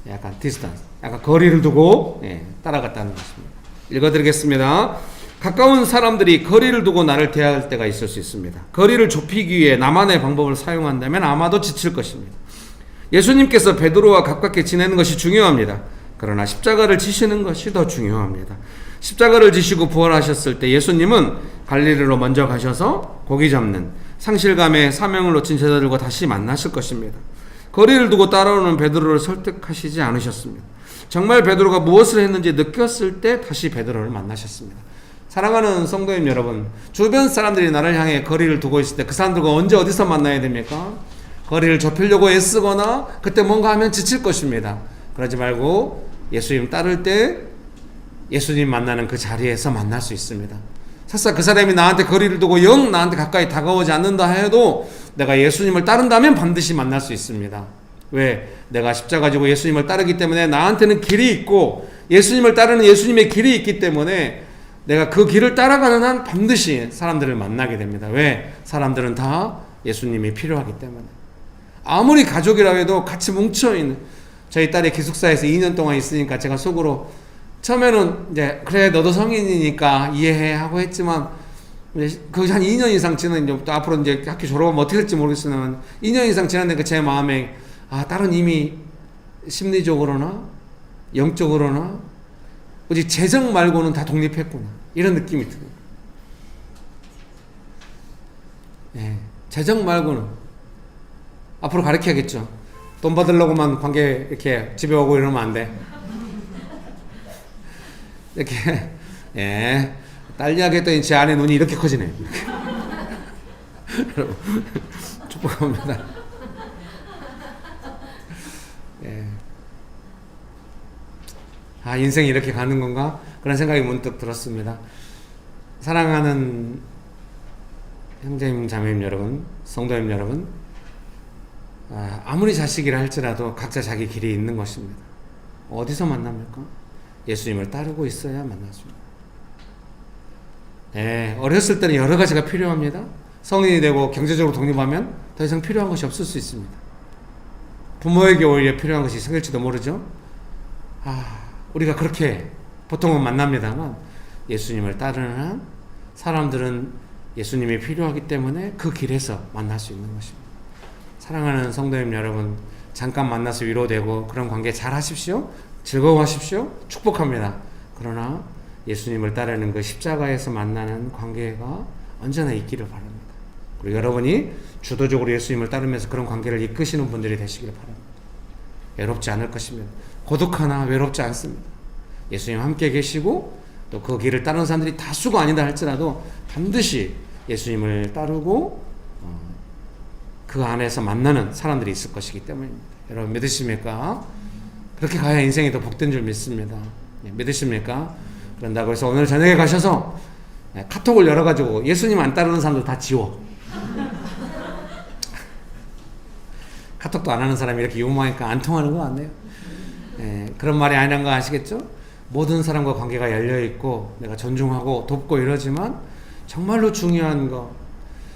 약간 distance, 약간 거리를 두고 따라갔다는 것입니다. 읽어드리겠습니다. 가까운 사람들이 거리를 두고 나를 대할 때가 있을 수 있습니다. 거리를 좁히기 위해 나만의 방법을 사용한다면 아마도 지칠 것입니다. 예수님께서 베드로와 가깝게 지내는 것이 중요합니다. 그러나 십자가를 지시는 것이 더 중요합니다. 십자가를 지시고 부활하셨을 때 예수님은 갈릴리로 먼저 가셔서 고기 잡는 상실감에 사명을 놓친 제자들과 다시 만나실 것입니다. 거리를 두고 따라오는 베드로를 설득하시지 않으셨습니다. 정말 베드로가 무엇을 했는지 느꼈을 때 다시 베드로를 만나셨습니다. 사랑하는 성도님 여러분, 주변 사람들이 나를 향해 거리를 두고 있을 때 그 사람들과 언제 어디서 만나야 됩니까? 거리를 좁히려고 애쓰거나 그때 뭔가 하면 지칠 것입니다. 그러지 말고 예수님 따를 때 예수님 만나는 그 자리에서 만날 수 있습니다. 설사 그 사람이 나한테 거리를 두고 영 나한테 가까이 다가오지 않는다 해도 내가 예수님을 따른다면 반드시 만날 수 있습니다. 왜? 내가 십자가 지고 예수님을 따르기 때문에 나한테는 길이 있고 예수님을 따르는 예수님의 길이 있기 때문에 내가 그 길을 따라가는 한 반드시 사람들을 만나게 됩니다. 왜? 사람들은 다 예수님이 필요하기 때문에. 아무리 가족이라 해도 같이 뭉쳐있는, 저희 딸이 기숙사에서 2년 동안 있으니까 제가 속으로 처음에는 이제 그래 너도 성인이니까 이해해 하고 했지만 그 한 2년 이상 지난 이제 또 앞으로 이제 학교 졸업하면 어떻게 될지 모르겠으나 2년 이상 지났는데 제 마음에 딸은 이미 심리적으로나 영적으로나 오직 재정 말고는 다 독립했구나, 이런 느낌이 들어요. 재정 말고는 앞으로 가르쳐야겠죠. 돈 받으려고만 관계 이렇게 집에 오고 이러면 안 돼. 이렇게 예 딸리하게 했더니 제 안에 눈이 이렇게 커지네. 여러분 축복합니다. 예. 아 인생이 이렇게 가는 건가? 그런 생각이 문득 들었습니다. 사랑하는 형제님 자매님 여러분, 성도님 여러분, 아무리 자식이라 할지라도 각자 자기 길이 있는 것입니다. 어디서 만납니까? 예수님을 따르고 있어야 만났습니다. 예, 어렸을 때는 여러 가지가 필요합니다. 성인이 되고 경제적으로 독립하면 더 이상 필요한 것이 없을 수 있습니다. 부모에게 오히려 필요한 것이 생길지도 모르죠. 우리가 그렇게 보통은 만납니다만 예수님을 따르는 한 사람들은 예수님이 필요하기 때문에 그 길에서 만날 수 있는 것입니다. 사랑하는 성도님 여러분, 잠깐 만나서 위로되고 그런 관계 잘 하십시오. 즐거워하십시오. 축복합니다. 그러나 예수님을 따르는 그 십자가에서 만나는 관계가 언제나 있기를 바랍니다. 그리고 여러분이 주도적으로 예수님을 따르면서 그런 관계를 이끄시는 분들이 되시기를 바랍니다. 외롭지 않을 것입니다. 고독하나 외롭지 않습니다. 예수님 함께 계시고 또 그 길을 따르는 사람들이 다수가 아니다 할지라도 반드시 예수님을 따르고 그 안에서 만나는 사람들이 있을 것이기 때문입니다. 여러분 믿으십니까? 그렇게 가야 인생이 더 복된 줄 믿습니다. 믿으십니까? 그런다고 해서 오늘 저녁에 가셔서 카톡을 열어가지고 예수님 안 따르는 사람들 다 지워. 카톡도 안 하는 사람이 이렇게 유머하니까 안 통하는 거 같네요. 그런 말이 아니란 거 아시겠죠? 모든 사람과 관계가 열려있고 내가 존중하고 돕고 이러지만 정말로 중요한 거,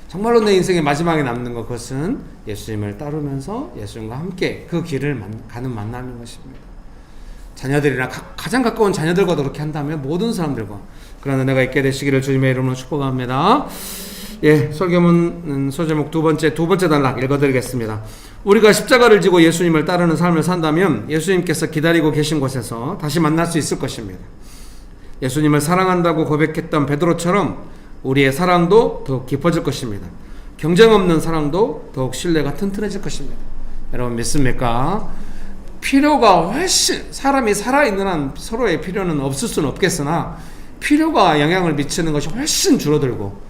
정말로 내 인생의 마지막에 남는 것, 그것은 예수님을 따르면서 예수님과 함께 그 길을 가는 만남인 것입니다. 자녀들이나 가장 가까운 자녀들과도 그렇게 한다면 모든 사람들과 그런 은혜가 있게 되시기를 주님의 이름으로 축복합니다. 예, 설교문 소제목 두 번째 단락 읽어드리겠습니다. 우리가 십자가를 지고 예수님을 따르는 삶을 산다면 예수님께서 기다리고 계신 곳에서 다시 만날 수 있을 것입니다. 예수님을 사랑한다고 고백했던 베드로처럼 우리의 사랑도 더욱 깊어질 것입니다. 경쟁 없는 사랑도 더욱 신뢰가 튼튼해질 것입니다. 여러분 믿습니까? 필요가 훨씬, 사람이 살아있는 한 서로의 필요는 없을 수는 없겠으나 필요가 영향을 미치는 것이 훨씬 줄어들고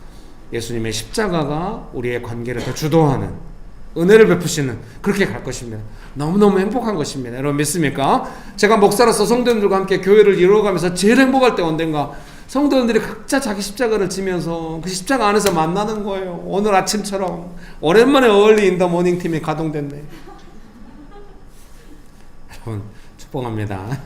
예수님의 십자가가 우리의 관계를 더 주도하는, 은혜를 베푸시는, 그렇게 갈 것입니다. 너무너무 행복한 것입니다. 여러분 믿습니까? 제가 목사로서 성도님들과 함께 교회를 이루어가면서 제일 행복할 때 언젠가 성도님들이 각자 자기 십자가를 지면서 그 십자가 안에서 만나는 거예요. 오늘 아침처럼 오랜만에 얼리 인 더 모닝 팀이 가동됐네. 여러분 축복합니다.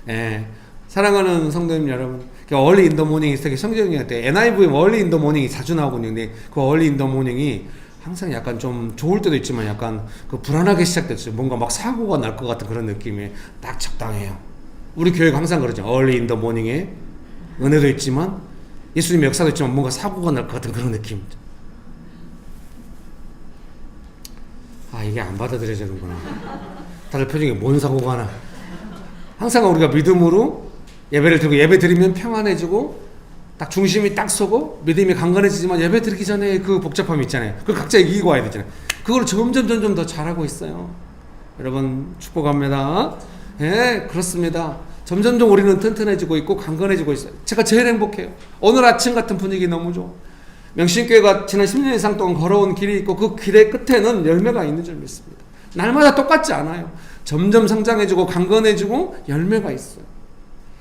예, 사랑하는 성도님 여러분, 얼리 인 더 모닝이 되게 성경에 NIV에 얼리 인 더 모닝이 자주 나오거든요. 근데 그 얼리 인 더 모닝이 항상 약간 좀 좋을 때도 있지만 약간 그 불안하게 시작됐어요. 뭔가 막 사고가 날 것 같은 그런 느낌이 딱 적당해요. 우리 교회가 항상 그러죠. 얼리 인 더 모닝에 은혜도 있지만 예수님의 역사도 있지만 뭔가 사고가 날 것 같은 그런 느낌. 이게 안 받아들여지는구나. 다들 표정이 뭔 사고가 나. 항상 우리가 믿음으로 예배를 드리고 예배 드리면 평안해지고 딱 중심이 딱 서고 믿음이 강건해지지만 예배 드리기 전에 그 복잡함이 있잖아요. 그걸 각자 이기고 와야 되잖아요. 그걸 점점 더 잘하고 있어요. 여러분 축복합니다. 예, 그렇습니다. 점점 우리는 튼튼해지고 있고 강건해지고 있어요. 제가 제일 행복해요. 오늘 아침 같은 분위기 너무 좋아. 명신교회가 지난 10년 이상 동안 걸어온 길이 있고 그 길의 끝에는 열매가 있는 줄 믿습니다. 날마다 똑같지 않아요. 점점 성장해지고 강건해지고 열매가 있어요.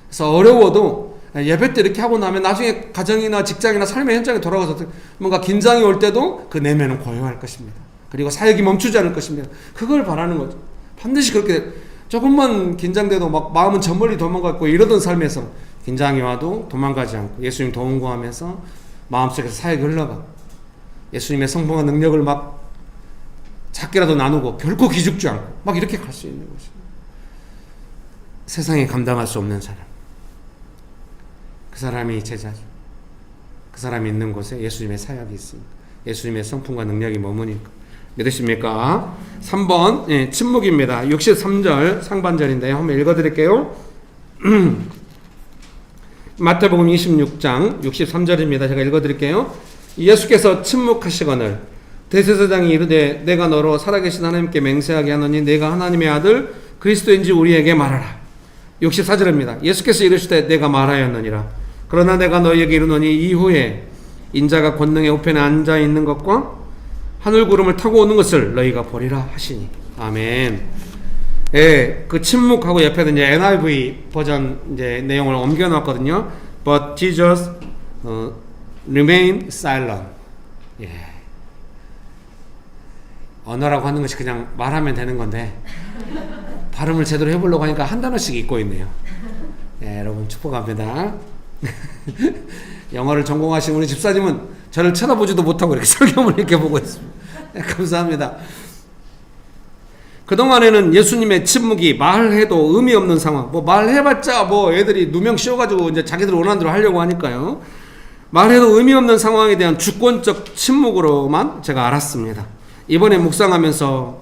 그래서 어려워도 예배 때 이렇게 하고 나면 나중에 가정이나 직장이나 삶의 현장에 돌아가서 뭔가 긴장이 올 때도 그 내면은 고요할 것입니다. 그리고 사역이 멈추지 않을 것입니다. 그걸 바라는 거죠. 반드시 그렇게 조금만 긴장돼도 막 마음은 저 멀리 도망가고 이러던 삶에서 긴장이 와도 도망가지 않고 예수님 도움 구하면서 마음속에서 사역이 흘러가 예수님의 성품과 능력을 막 작게라도 나누고 결코 기죽지 않고 막 이렇게 갈 수 있는 것입니다. 세상에 감당할 수 없는 사람, 그 사람이 제자죠. 그 사람이 있는 곳에 예수님의 사역이 있습니다. 예수님의 성품과 능력이 머무니까. 믿으십니까? 3번 예, 침묵입니다. 63절 상반절인데요. 한번 읽어드릴게요. 마태복음 26장 63절입니다. 제가 읽어드릴게요. 예수께서 침묵하시거늘 대제사장이 이르되 내가 너로 살아계신 하나님께 맹세하게 하노니 내가 하나님의 아들 그리스도인지 우리에게 말하라. 64절입니다. 예수께서 이르시되 내가 말하였느니라. 그러나 내가 너희에게 이르노니 이후에 인자가 권능의 우편에 앉아 있는 것과 하늘 구름을 타고 오는 것을 너희가 보리라 하시니. 아멘. 예, 그 침묵하고 옆에는 이제 NIV 버전 이제 내용을 옮겨 놨거든요. But Jesus remained silent. 예. 언어라고 하는 것이 그냥 말하면 되는 건데 발음을 제대로 해보려고 하니까 한 단어씩 잊고 있네요. 예, 여러분 축복합니다. 영어를 전공하신 우리 집사님은 저를 쳐다보지도 못하고 이렇게 설교를 이렇게 보고 있습니다. 네, 감사합니다. 그동안에는 예수님의 침묵이 말해도 의미 없는 상황, 뭐 말해봤자 뭐 애들이 누명 씌워가지고 이제 자기들 원하는 대로 하려고 하니까요. 말해도 의미 없는 상황에 대한 주권적 침묵으로만 제가 알았습니다. 이번에 묵상하면서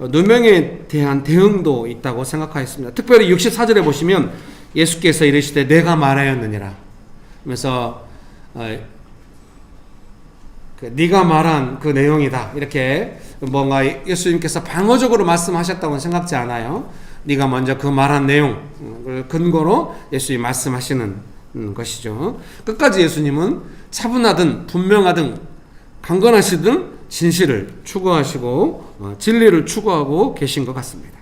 누명에 대한 대응도 있다고 생각하였습니다. 특별히 64절에 보시면 예수께서 이르시되 내가 말하였느니라 하면서 네가 말한 그 내용이다 이렇게 뭔가 예수님께서 방어적으로 말씀하셨다고는 생각지 않아요. 네가 먼저 그 말한 내용을 근거로 예수님이 말씀하시는 것이죠. 끝까지 예수님은 차분하든 분명하든 강건하시든 진실을 추구하시고 진리를 추구하고 계신 것 같습니다.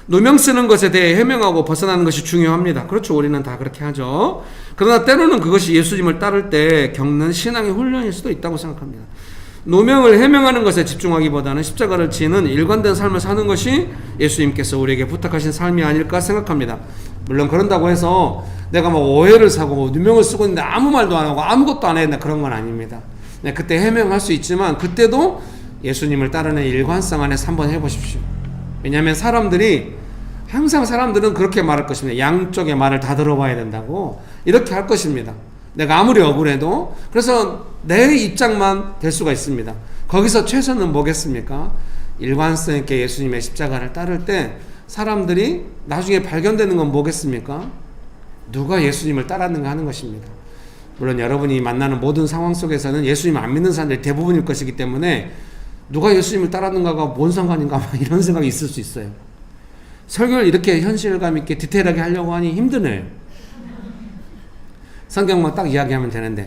누명 쓰는 것에 대해 해명하고 벗어나는 것이 중요합니다. 그렇죠. 우리는 다 그렇게 하죠. 그러나 때로는 그것이 예수님을 따를 때 겪는 신앙의 훈련일 수도 있다고 생각합니다. 누명을 해명하는 것에 집중하기보다는 십자가를 지는 일관된 삶을 사는 것이 예수님께서 우리에게 부탁하신 삶이 아닐까 생각합니다. 물론 그런다고 해서 내가 막 오해를 사고 누명을 쓰고 있는데 아무 말도 안 하고 아무것도 안 해야 된다 그런 건 아닙니다. 네, 그때 해명할 수 있지만 그때도 예수님을 따르는 일관성 안에서 한번 해보십시오. 왜냐하면 항상 사람들은 그렇게 말할 것입니다. 양쪽의 말을 다 들어봐야 된다고 이렇게 할 것입니다. 내가 아무리 억울해도. 그래서 내 입장만 될 수가 있습니다. 거기서 최선은 뭐겠습니까? 일관성 있게 예수님의 십자가를 따를 때 사람들이 나중에 발견되는 건 뭐겠습니까? 누가 예수님을 따랐는가 하는 것입니다. 물론 여러분이 만나는 모든 상황 속에서는 예수님 안 믿는 사람들이 대부분일 것이기 때문에 누가 예수님을 따랐는가가 뭔 상관인가 이런 생각이 있을 수 있어요. 설교를 이렇게 현실감 있게 디테일하게 하려고 하니 힘드네요. 성경만 딱 이야기하면 되는데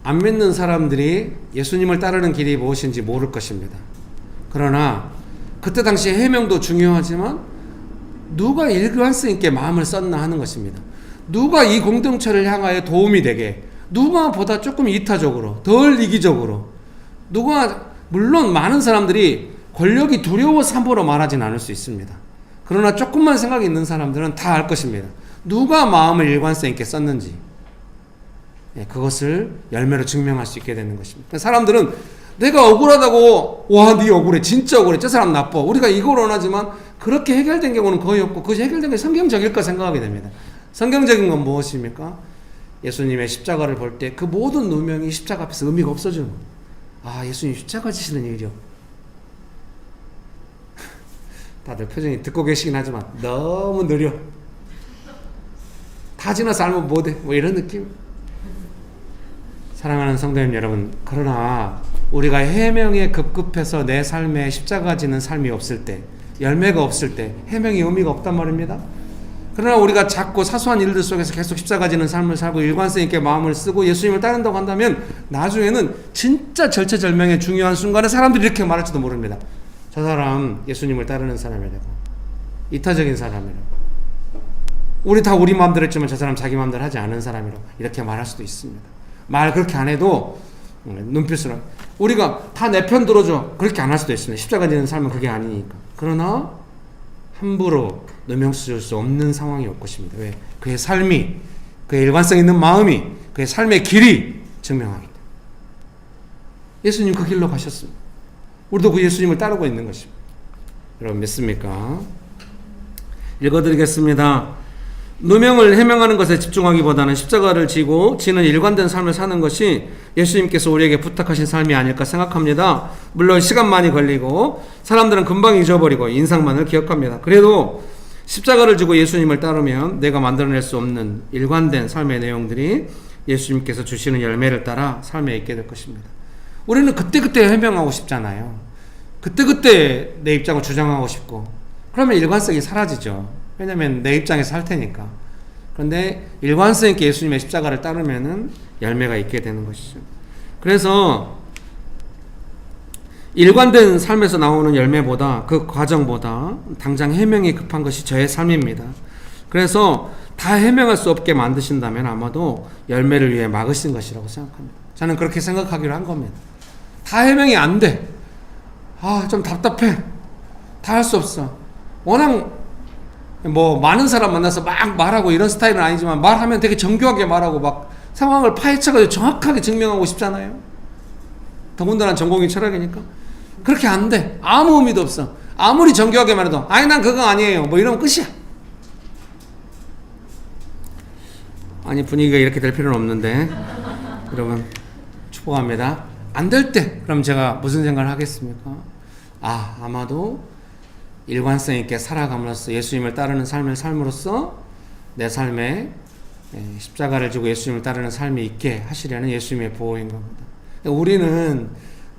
안 믿는 사람들이 예수님을 따르는 길이 무엇인지 모를 것입니다. 그러나 그때 당시 해명도 중요하지만 누가 일관성 있게 마음을 썼나 하는 것입니다. 누가 이 공동체를 향하여 도움이 되게, 누가 보다 조금 이타적으로, 덜 이기적으로, 물론 많은 사람들이 권력이 두려워서 함부로 말하진 않을 수 있습니다. 그러나 조금만 생각이 있는 사람들은 다 알 것입니다. 누가 마음을 일관성 있게 썼는지 그것을 열매로 증명할 수 있게 되는 것입니다. 사람들은 내가 억울하다고 와, 네 억울해, 진짜 억울해, 저 사람 나빠, 우리가 이걸 원하지만 그렇게 해결된 경우는 거의 없고 그것이 해결된 게 성경적일까 생각하게 됩니다. 성경적인 건 무엇입니까? 예수님의 십자가를 볼 때 그 모든 누명이 십자가 앞에서 의미가 없어지는 거예요. 아, 예수님 십자가 지시는 일이요. 다들 표정이 듣고 계시긴 하지만 너무 느려. 다 지나서 알면 못해. 뭐 이런 느낌. 사랑하는 성도님 여러분, 그러나 우리가 해명에 급급해서 내 삶에 십자가 지는 삶이 없을 때, 열매가 없을 때 해명이 의미가 없단 말입니다. 그러나 우리가 작고 사소한 일들 속에서 계속 십자가 지는 삶을 살고 일관성 있게 마음을 쓰고 예수님을 따른다고 한다면 나중에는 진짜 절체절명의 중요한 순간에 사람들이 이렇게 말할지도 모릅니다. 저 사람 예수님을 따르는 사람이라고, 이타적인 사람이라고, 우리 다 우리 마음대로 했지만 저 사람 자기 마음대로 하지 않은 사람이라고 이렇게 말할 수도 있습니다. 말 그렇게 안 해도 눈빛으로 우리가 다 내 편 들어줘 그렇게 안 할 수도 있습니다. 십자가 지는 삶은 그게 아니니까. 그러나 함부로 누명 쓸 수 없는 상황이 올 것입니다. 왜? 그의 삶이, 그의 일관성 있는 마음이, 그의 삶의 길이 증명하기 때문에. 예수님 그 길로 가셨습니다. 우리도 그 예수님을 따르고 있는 것입니다. 여러분 믿습니까? 읽어드리겠습니다. 누명을 해명하는 것에 집중하기보다는 십자가를 지고 지는 일관된 삶을 사는 것이 예수님께서 우리에게 부탁하신 삶이 아닐까 생각합니다. 물론 시간 많이 걸리고 사람들은 금방 잊어버리고 인상만을 기억합니다. 그래도 십자가를 지고 예수님을 따르면 내가 만들어낼 수 없는 일관된 삶의 내용들이 예수님께서 주시는 열매를 따라 삶에 있게 될 것입니다. 우리는 그때그때 해명하고 싶잖아요. 그때그때 내 입장을 주장하고 싶고, 그러면 일관성이 사라지죠. 왜냐면 내 입장에서 할 테니까. 그런데 일관성 있게 예수님의 십자가를 따르면은 열매가 있게 되는 것이죠. 그래서 일관된 삶에서 나오는 열매보다, 그 과정보다 당장 해명이 급한 것이 저의 삶입니다. 그래서 다 해명할 수 없게 만드신다면 아마도 열매를 위해 막으신 것이라고 생각합니다. 저는 그렇게 생각하기로 한 겁니다. 다 해명이 안 돼. 좀 답답해. 다 할 수 없어. 워낙 많은 사람 만나서 막 말하고 이런 스타일은 아니지만, 말하면 되게 정교하게 말하고 막 상황을 파헤쳐가지고 정확하게 증명하고 싶잖아요. 더군다나 전공이 철학이니까. 그렇게 안 돼. 아무 의미도 없어. 아무리 정교하게 말해도 아니 난 그거 아니에요 이러면 끝이야. 아니, 분위기가 이렇게 될 필요는 없는데 여러분 축복합니다. 안 될 때 그럼 제가 무슨 생각을 하겠습니까? 아마도 일관성 있게 살아감으로써, 예수님을 따르는 삶을 삶으로써 내 삶에 십자가를 지고 예수님을 따르는 삶이 있게 하시려는 예수님의 보호인 겁니다. 우리는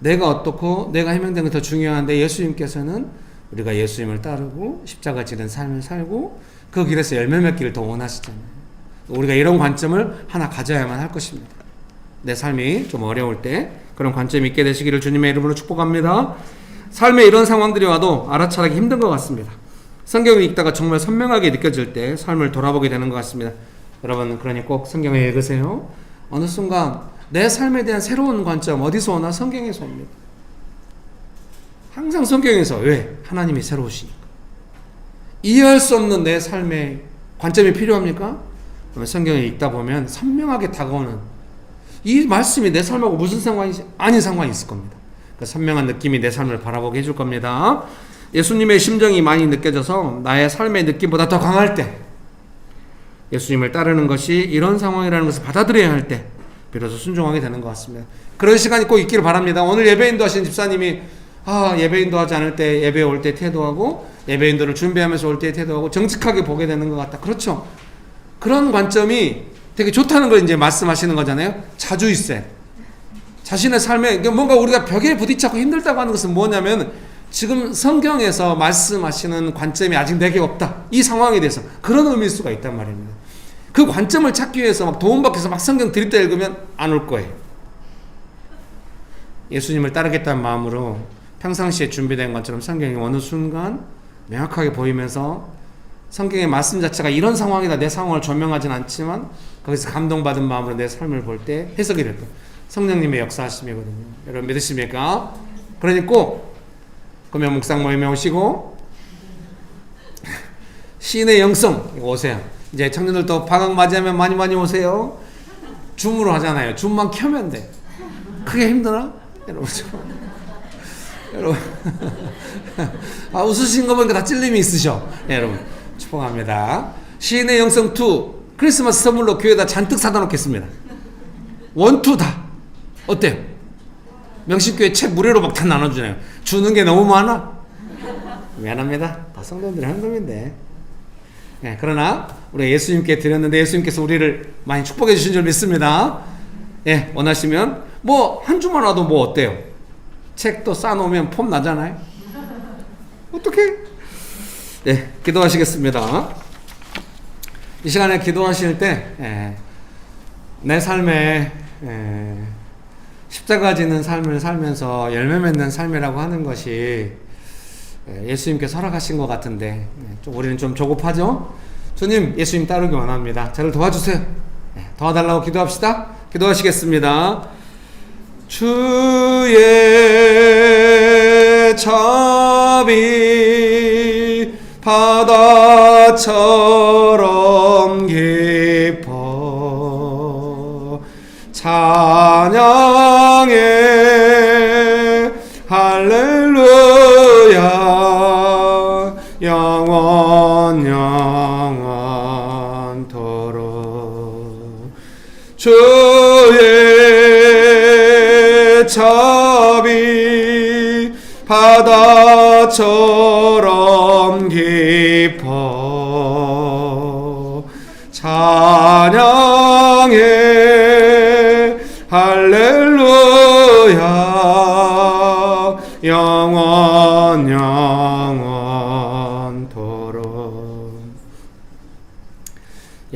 내가 어떻고 내가 해명된 게 더 중요한데, 예수님께서는 우리가 예수님을 따르고 십자가 지는 삶을 살고 그 길에서 열매 맺기를 더 원하시잖아요. 우리가 이런 관점을 하나 가져야만 할 것입니다. 내 삶이 좀 어려울 때 그런 관점이 있게 되시기를 주님의 이름으로 축복합니다. 삶에 이런 상황들이 와도 알아차리기 힘든 것 같습니다. 성경을 읽다가 정말 선명하게 느껴질 때 삶을 돌아보게 되는 것 같습니다. 여러분, 그러니 꼭 성경을 읽으세요. 어느 순간 내 삶에 대한 새로운 관점 어디서 오나? 성경에서 옵니다. 항상 성경에서. 왜? 하나님이 새로우시니까. 이해할 수 없는 내 삶의 관점이 필요합니까? 그러면 성경을 읽다 보면 선명하게 다가오는 이 말씀이 내 삶하고 무슨 상관이지? 아닌 상관이 있을 겁니다. 그 선명한 느낌이 내 삶을 바라보게 해줄 겁니다. 예수님의 심정이 많이 느껴져서 나의 삶의 느낌보다 더 강할 때, 예수님을 따르는 것이 이런 상황이라는 것을 받아들여야 할 때 비로소 순종하게 되는 것 같습니다. 그런 시간이 꼭 있기를 바랍니다. 오늘 예배인도 하신 집사님이 예배인도 하지 않을 때 예배에 올 때 태도하고, 예배인도를 준비하면서 올 때 태도하고 정직하게 보게 되는 것 같다. 그렇죠. 그런 관점이 되게 좋다는 걸 이제 말씀하시는 거잖아요. 자주 있어요. 자신의 삶에 뭔가 우리가 벽에 부딪히고 힘들다고 하는 것은 뭐냐면, 지금 성경에서 말씀하시는 관점이 아직 내게 없다, 이 상황에 대해서 그런 의미일 수가 있단 말입니다. 그 관점을 찾기 위해서 막 도움받기 위해서 막 성경 드립다 읽으면 안 올 거예요. 예수님을 따르겠다는 마음으로 평상시에 준비된 것처럼 성경이 어느 순간 명확하게 보이면서, 성경의 말씀 자체가 이런 상황이다, 내 상황을 조명하진 않지만 거기서 감동받은 마음으로 내 삶을 볼 때 해석이 될 거예요. 성령님의 역사하심이거든요. 여러분 믿으십니까? 그러니 꼭 금요 묵상 모임에 오시고 시인의 영성 오세요. 이제 청년들도 방학 맞이하면 많이 오세요. 줌으로 하잖아요. 줌만 켜면 돼. 크게 힘드나? 여러분 여러분 웃으신 거 보니까 다 찔림이 있으셔. 여러분 축복합니다. 시인의 영성 2 크리스마스 선물로 교회에다 잔뜩 사다 놓겠습니다. 1, 2 다. 어때요? 명식교회 책 무료로 막 다 나눠주네요. 주는 게 너무 많아? 미안합니다. 다 성도들이 하는 겁인데. 그러나 우리가 예수님께 드렸는데 예수님께서 우리를 많이 축복해 주신 줄 믿습니다. 원하시면 한 주만 와도 어때요? 책도 싸놓으면 폼 나잖아요. 어떡해? 기도하시겠습니다. 이 시간에 기도하실 때 내 삶에 십자가 지는 삶을 살면서 열매 맺는 삶이라고 하는 것이 예수님께서 허락하신 것 같은데 우리는 좀 조급하죠? 주님, 예수님 따르기 원합니다. 저를 도와주세요. 도와달라고 기도합시다. 기도하시겠습니다. 주의 자비 바다처럼 깊어 찬양해 할렐루야 영원토록 주의 자비 바다처럼 깊어 찬양해 할렐루야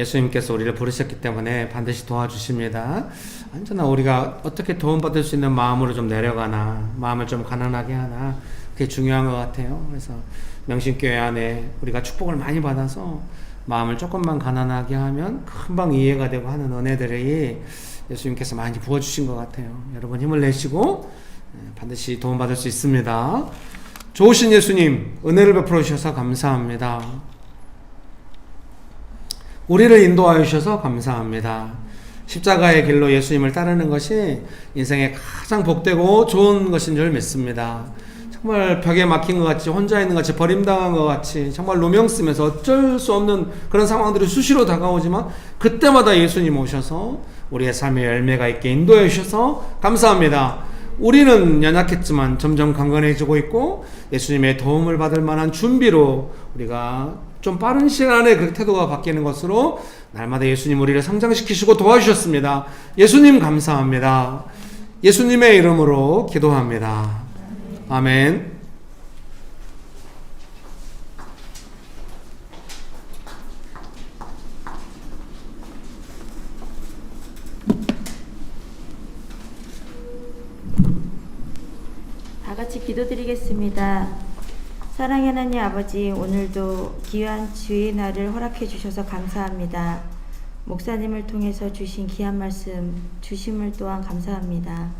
예수님께서 우리를 부르셨기 때문에 반드시 도와주십니다. 언제나 우리가 어떻게 도움받을 수 있는 마음으로 좀 내려가나, 마음을 좀 가난하게 하나, 그게 중요한 것 같아요. 그래서 명신교회 안에 우리가 축복을 많이 받아서 마음을 조금만 가난하게 하면 금방 이해가 되고 하는 은혜들이 예수님께서 많이 부어주신 것 같아요. 여러분 힘을 내시고 반드시 도움받을 수 있습니다. 좋으신 예수님, 은혜를 베풀어 주셔서 감사합니다. 우리를 인도하여 주셔서 감사합니다. 십자가의 길로 예수님을 따르는 것이 인생의 가장 복되고 좋은 것인 줄 믿습니다. 정말 벽에 막힌 것 같이, 혼자 있는 것 같이, 버림당한 것 같이, 정말 누명 쓰면서 어쩔 수 없는 그런 상황들이 수시로 다가오지만 그때마다 예수님 오셔서 우리의 삶의 열매가 있게 인도해 주셔서 감사합니다. 우리는 연약했지만 점점 강건해지고 있고 예수님의 도움을 받을 만한 준비로 우리가 좀 빠른 시간 안에 그 태도가 바뀌는 것으로 날마다 예수님 우리를 성장시키시고 도와주셨습니다. 예수님 감사합니다. 예수님의 이름으로 기도합니다. 아멘. 다 같이 기도드리겠습니다. 사랑의 하나님 아버지, 오늘도 귀한 주의 날을 허락해 주셔서 감사합니다. 목사님을 통해서 주신 귀한 말씀 주심을 또한 감사합니다.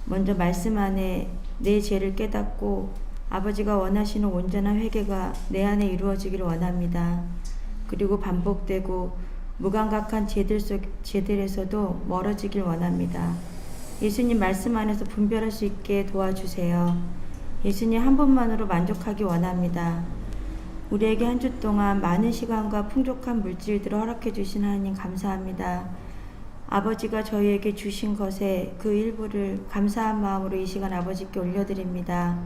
먼저 말씀 안에 내 죄를 깨닫고 아버지가 원하시는 온전한 회개가 내 안에 이루어지기를 원합니다. 그리고 반복되고 무감각한 죄들에서도 멀어지길 원합니다. 예수님 말씀 안에서 분별할 수 있게 도와주세요. 예수님 한 분만으로 만족하기 원합니다. 우리에게 한 주 동안 많은 시간과 풍족한 물질들을 허락해 주신 하나님 감사합니다. 아버지가 저희에게 주신 것에 그 일부를 감사한 마음으로 이 시간 아버지께 올려드립니다.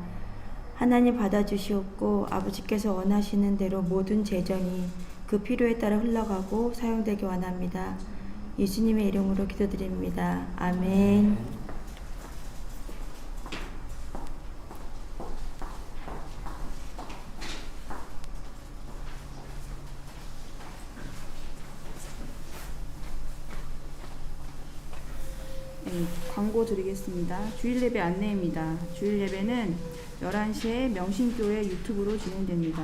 하나님 받아주시옵고 아버지께서 원하시는 대로 모든 재정이 그 필요에 따라 흘러가고 사용되기 원합니다. 예수님의 이름으로 기도드립니다. 아멘. 광고 드리겠습니다. 주일 예배 안내입니다. 주일 예배는 11시에 명신교회 유튜브로 진행됩니다.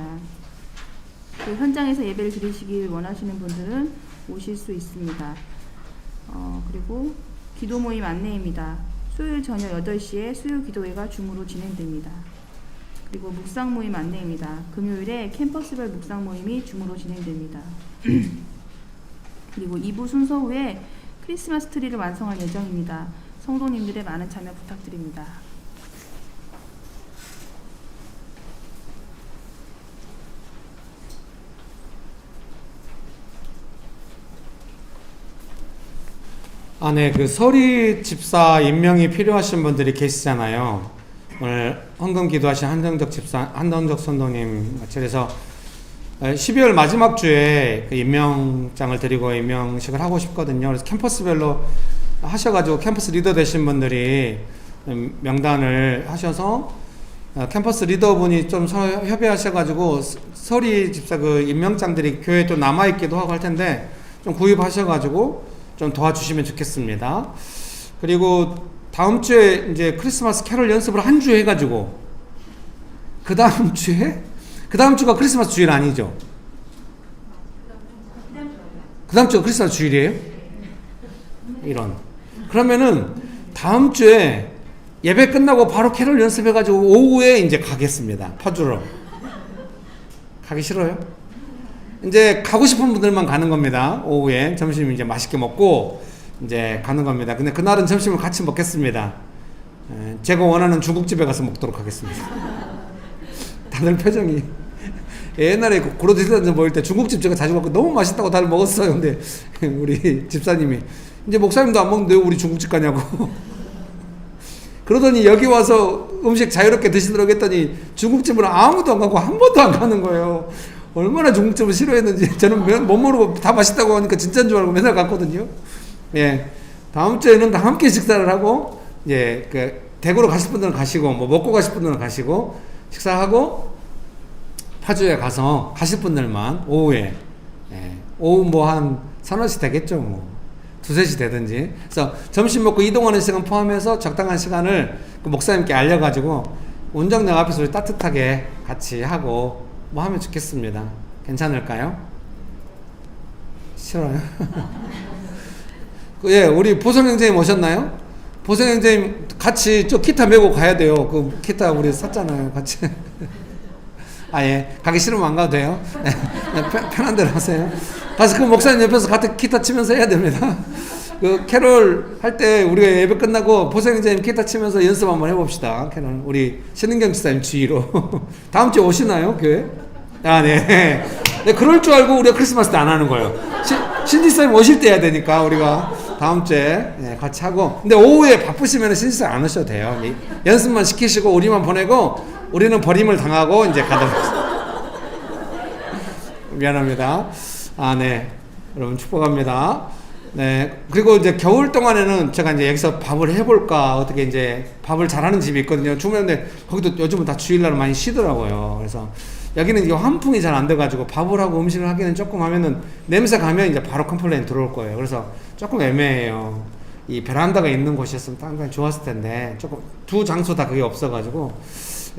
그 현장에서 예배를 드리시길 원하시는 분들은 오실 수 있습니다. 그리고 기도 모임 안내입니다. 수요일 저녁 8시에 수요 기도회가 줌으로 진행됩니다. 그리고 묵상 모임 안내입니다. 금요일에 캠퍼스별 묵상 모임이 줌으로 진행됩니다. 그리고 2부 순서 후에 크리스마스 트리를 완성할 예정입니다. 성도님들의 많은 참여 부탁드립니다. 네, 그 서리 집사 임명이 필요하신 분들이 계시잖아요. 오늘 헌금 기도하신 한정적 선도님 같이, 그래서 12월 마지막 주에 그 임명장을 드리고 임명식을 하고 싶거든요. 그래서 캠퍼스별로 하셔가지고 캠퍼스 리더 되신 분들이 명단을 하셔서 캠퍼스 리더분이 좀 협의하셔가지고 서리 집사 그 임명장들이 교회에 또 남아있기도 하고 할 텐데 좀 구입하셔가지고 좀 도와주시면 좋겠습니다. 그리고 다음 주에 이제 크리스마스 캐롤 연습을 한 주 해가지고 그 다음 주가 크리스마스 주일 아니죠? 그 다음 주가 크리스마스 주일이에요? 이런. 그러면은 다음 주에 예배 끝나고 바로 캐롤 연습해가지고 오후에 이제 가겠습니다. 퍼주러. 가기 싫어요? 이제 가고 싶은 분들만 가는 겁니다. 오후에 점심 이제 맛있게 먹고 이제 가는 겁니다. 근데 그날은 점심을 같이 먹겠습니다. 제가 원하는 중국집에 가서 먹도록 하겠습니다. 다들 표정이 옛날에 고로디스탄에서 먹을 때 중국집 제가 자주 먹고 너무 맛있다고 다들 먹었어요. 근데 우리 집사님이 이제 목사님도 안 먹는데 왜 우리 중국집 가냐고 그러더니 여기 와서 음식 자유롭게 드시도록 했더니 중국집은 아무도 안 가고 한 번도 안 가는 거예요. 얼마나 중국집을 싫어했는지. 저는 못 모르고 다 맛있다고 하니까 진짜인 줄 알고 맨날 갔거든요. 예, 다음 주에는 다 함께 식사를 하고, 예, 그 대구로 가실 분들은 가시고, 뭐 먹고 가실 분들은 가시고, 식사하고 파주에 가서 가실 분들만 오후에, 예, 오후 뭐 한 3-4시 되겠죠 뭐. 2-3시 되든지. 그래서 점심 먹고 이동하는 시간 포함해서 적당한 시간을 그 목사님께 알려가지고 운정역 앞에서 우리 따뜻하게 같이 하고 뭐 하면 좋겠습니다. 괜찮을까요? 싫어요? 예, 우리 보성 형제님 오셨나요? 보성 형제님 같이 저 기타 메고 가야 돼요. 그 기타 우리 샀잖아요. 같이. 아, 예. 가기 싫으면 안 가도 돼요. 네. 편한 대로 하세요. 가서 그 목사님 옆에서 같이 기타 치면서 해야 됩니다. 그 캐롤 할 때 우리가 예배 끝나고 보성 형제님 기타 치면서 연습 한번 해봅시다. 캐롤. 우리 신은경 집사님 주의로. 다음 주에 오시나요? 교회? 아, 네. 네, 그럴 줄 알고 우리가 크리스마스 때 안 하는 거예요. 신지사님 오실 때 해야 되니까 우리가 다음 주에 같이 하고. 근데 오후에 바쁘시면 신지사님 안 오셔도 돼요. 연습만 시키시고 우리만 보내고 우리는 버림을 당하고 이제 가도록 미안합니다. 아, 네. 여러분 축복합니다. 네. 그리고 이제 겨울 동안에는 제가 이제 여기서 밥을 해볼까, 어떻게 이제 밥을 잘하는 집이 있거든요. 주말인데 거기도 요즘은 다 주일날 많이 쉬더라고요. 그래서 여기는 이게 환풍이 잘 안 돼가지고 밥을 하고 음식을 하기는 조금 하면은 냄새 가면 이제 바로 컴플레인 들어올 거예요. 그래서 조금 애매해요. 이 베란다가 있는 곳이었으면 상당히 좋았을 텐데 조금 두 장소 다 그게 없어가지고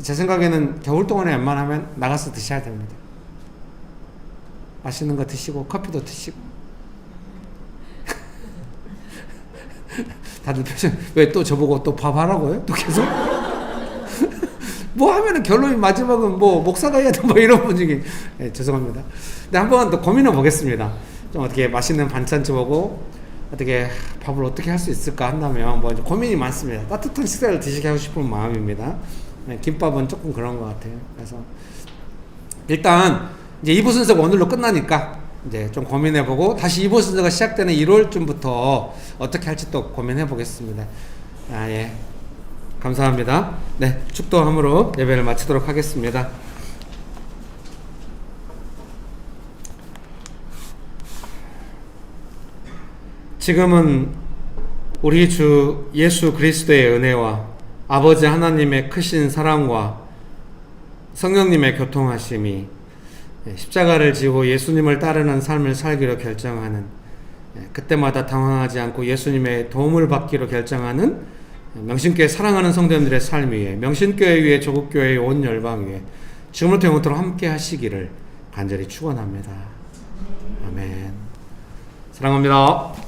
제 생각에는 겨울 동안에 웬만하면 나가서 드셔야 됩니다. 맛있는 거 드시고 커피도 드시고. 다들 표정 왜 또 저보고 또 밥 하라고요? 또 계속? 뭐 하면은 결론이 마지막은 뭐 목사가 해야 돼 뭐 이런 분위기. 네, 죄송합니다. 근데 한번 또 고민해 보겠습니다. 좀 어떻게 맛있는 반찬집 오고 어떻게 밥을 어떻게 할 수 있을까 한다면 뭐 고민이 많습니다. 따뜻한 식사를 드시게 하고 싶은 마음입니다. 네, 김밥은 조금 그런 것 같아요. 그래서 일단 이제 2부 순서가 오늘로 끝나니까 이제 좀 고민해보고 다시 2부 순서가 시작되는 1월쯤부터 어떻게 할지 또 고민해보겠습니다. 아, 예. 감사합니다. 네, 축도함으로 예배를 마치도록 하겠습니다. 지금은 우리 주 예수 그리스도의 은혜와 아버지 하나님의 크신 사랑과 성령님의 교통하심이 십자가를 지고 예수님을 따르는 삶을 살기로 결정하는, 그때마다 당황하지 않고 예수님의 도움을 받기로 결정하는 명신교회 사랑하는 성도님들의 삶 위에, 명신교회 위에, 조국교회의 온 열방 위에 지금부터 영원토록 함께 하시기를 간절히 축원합니다. 아멘. 사랑합니다.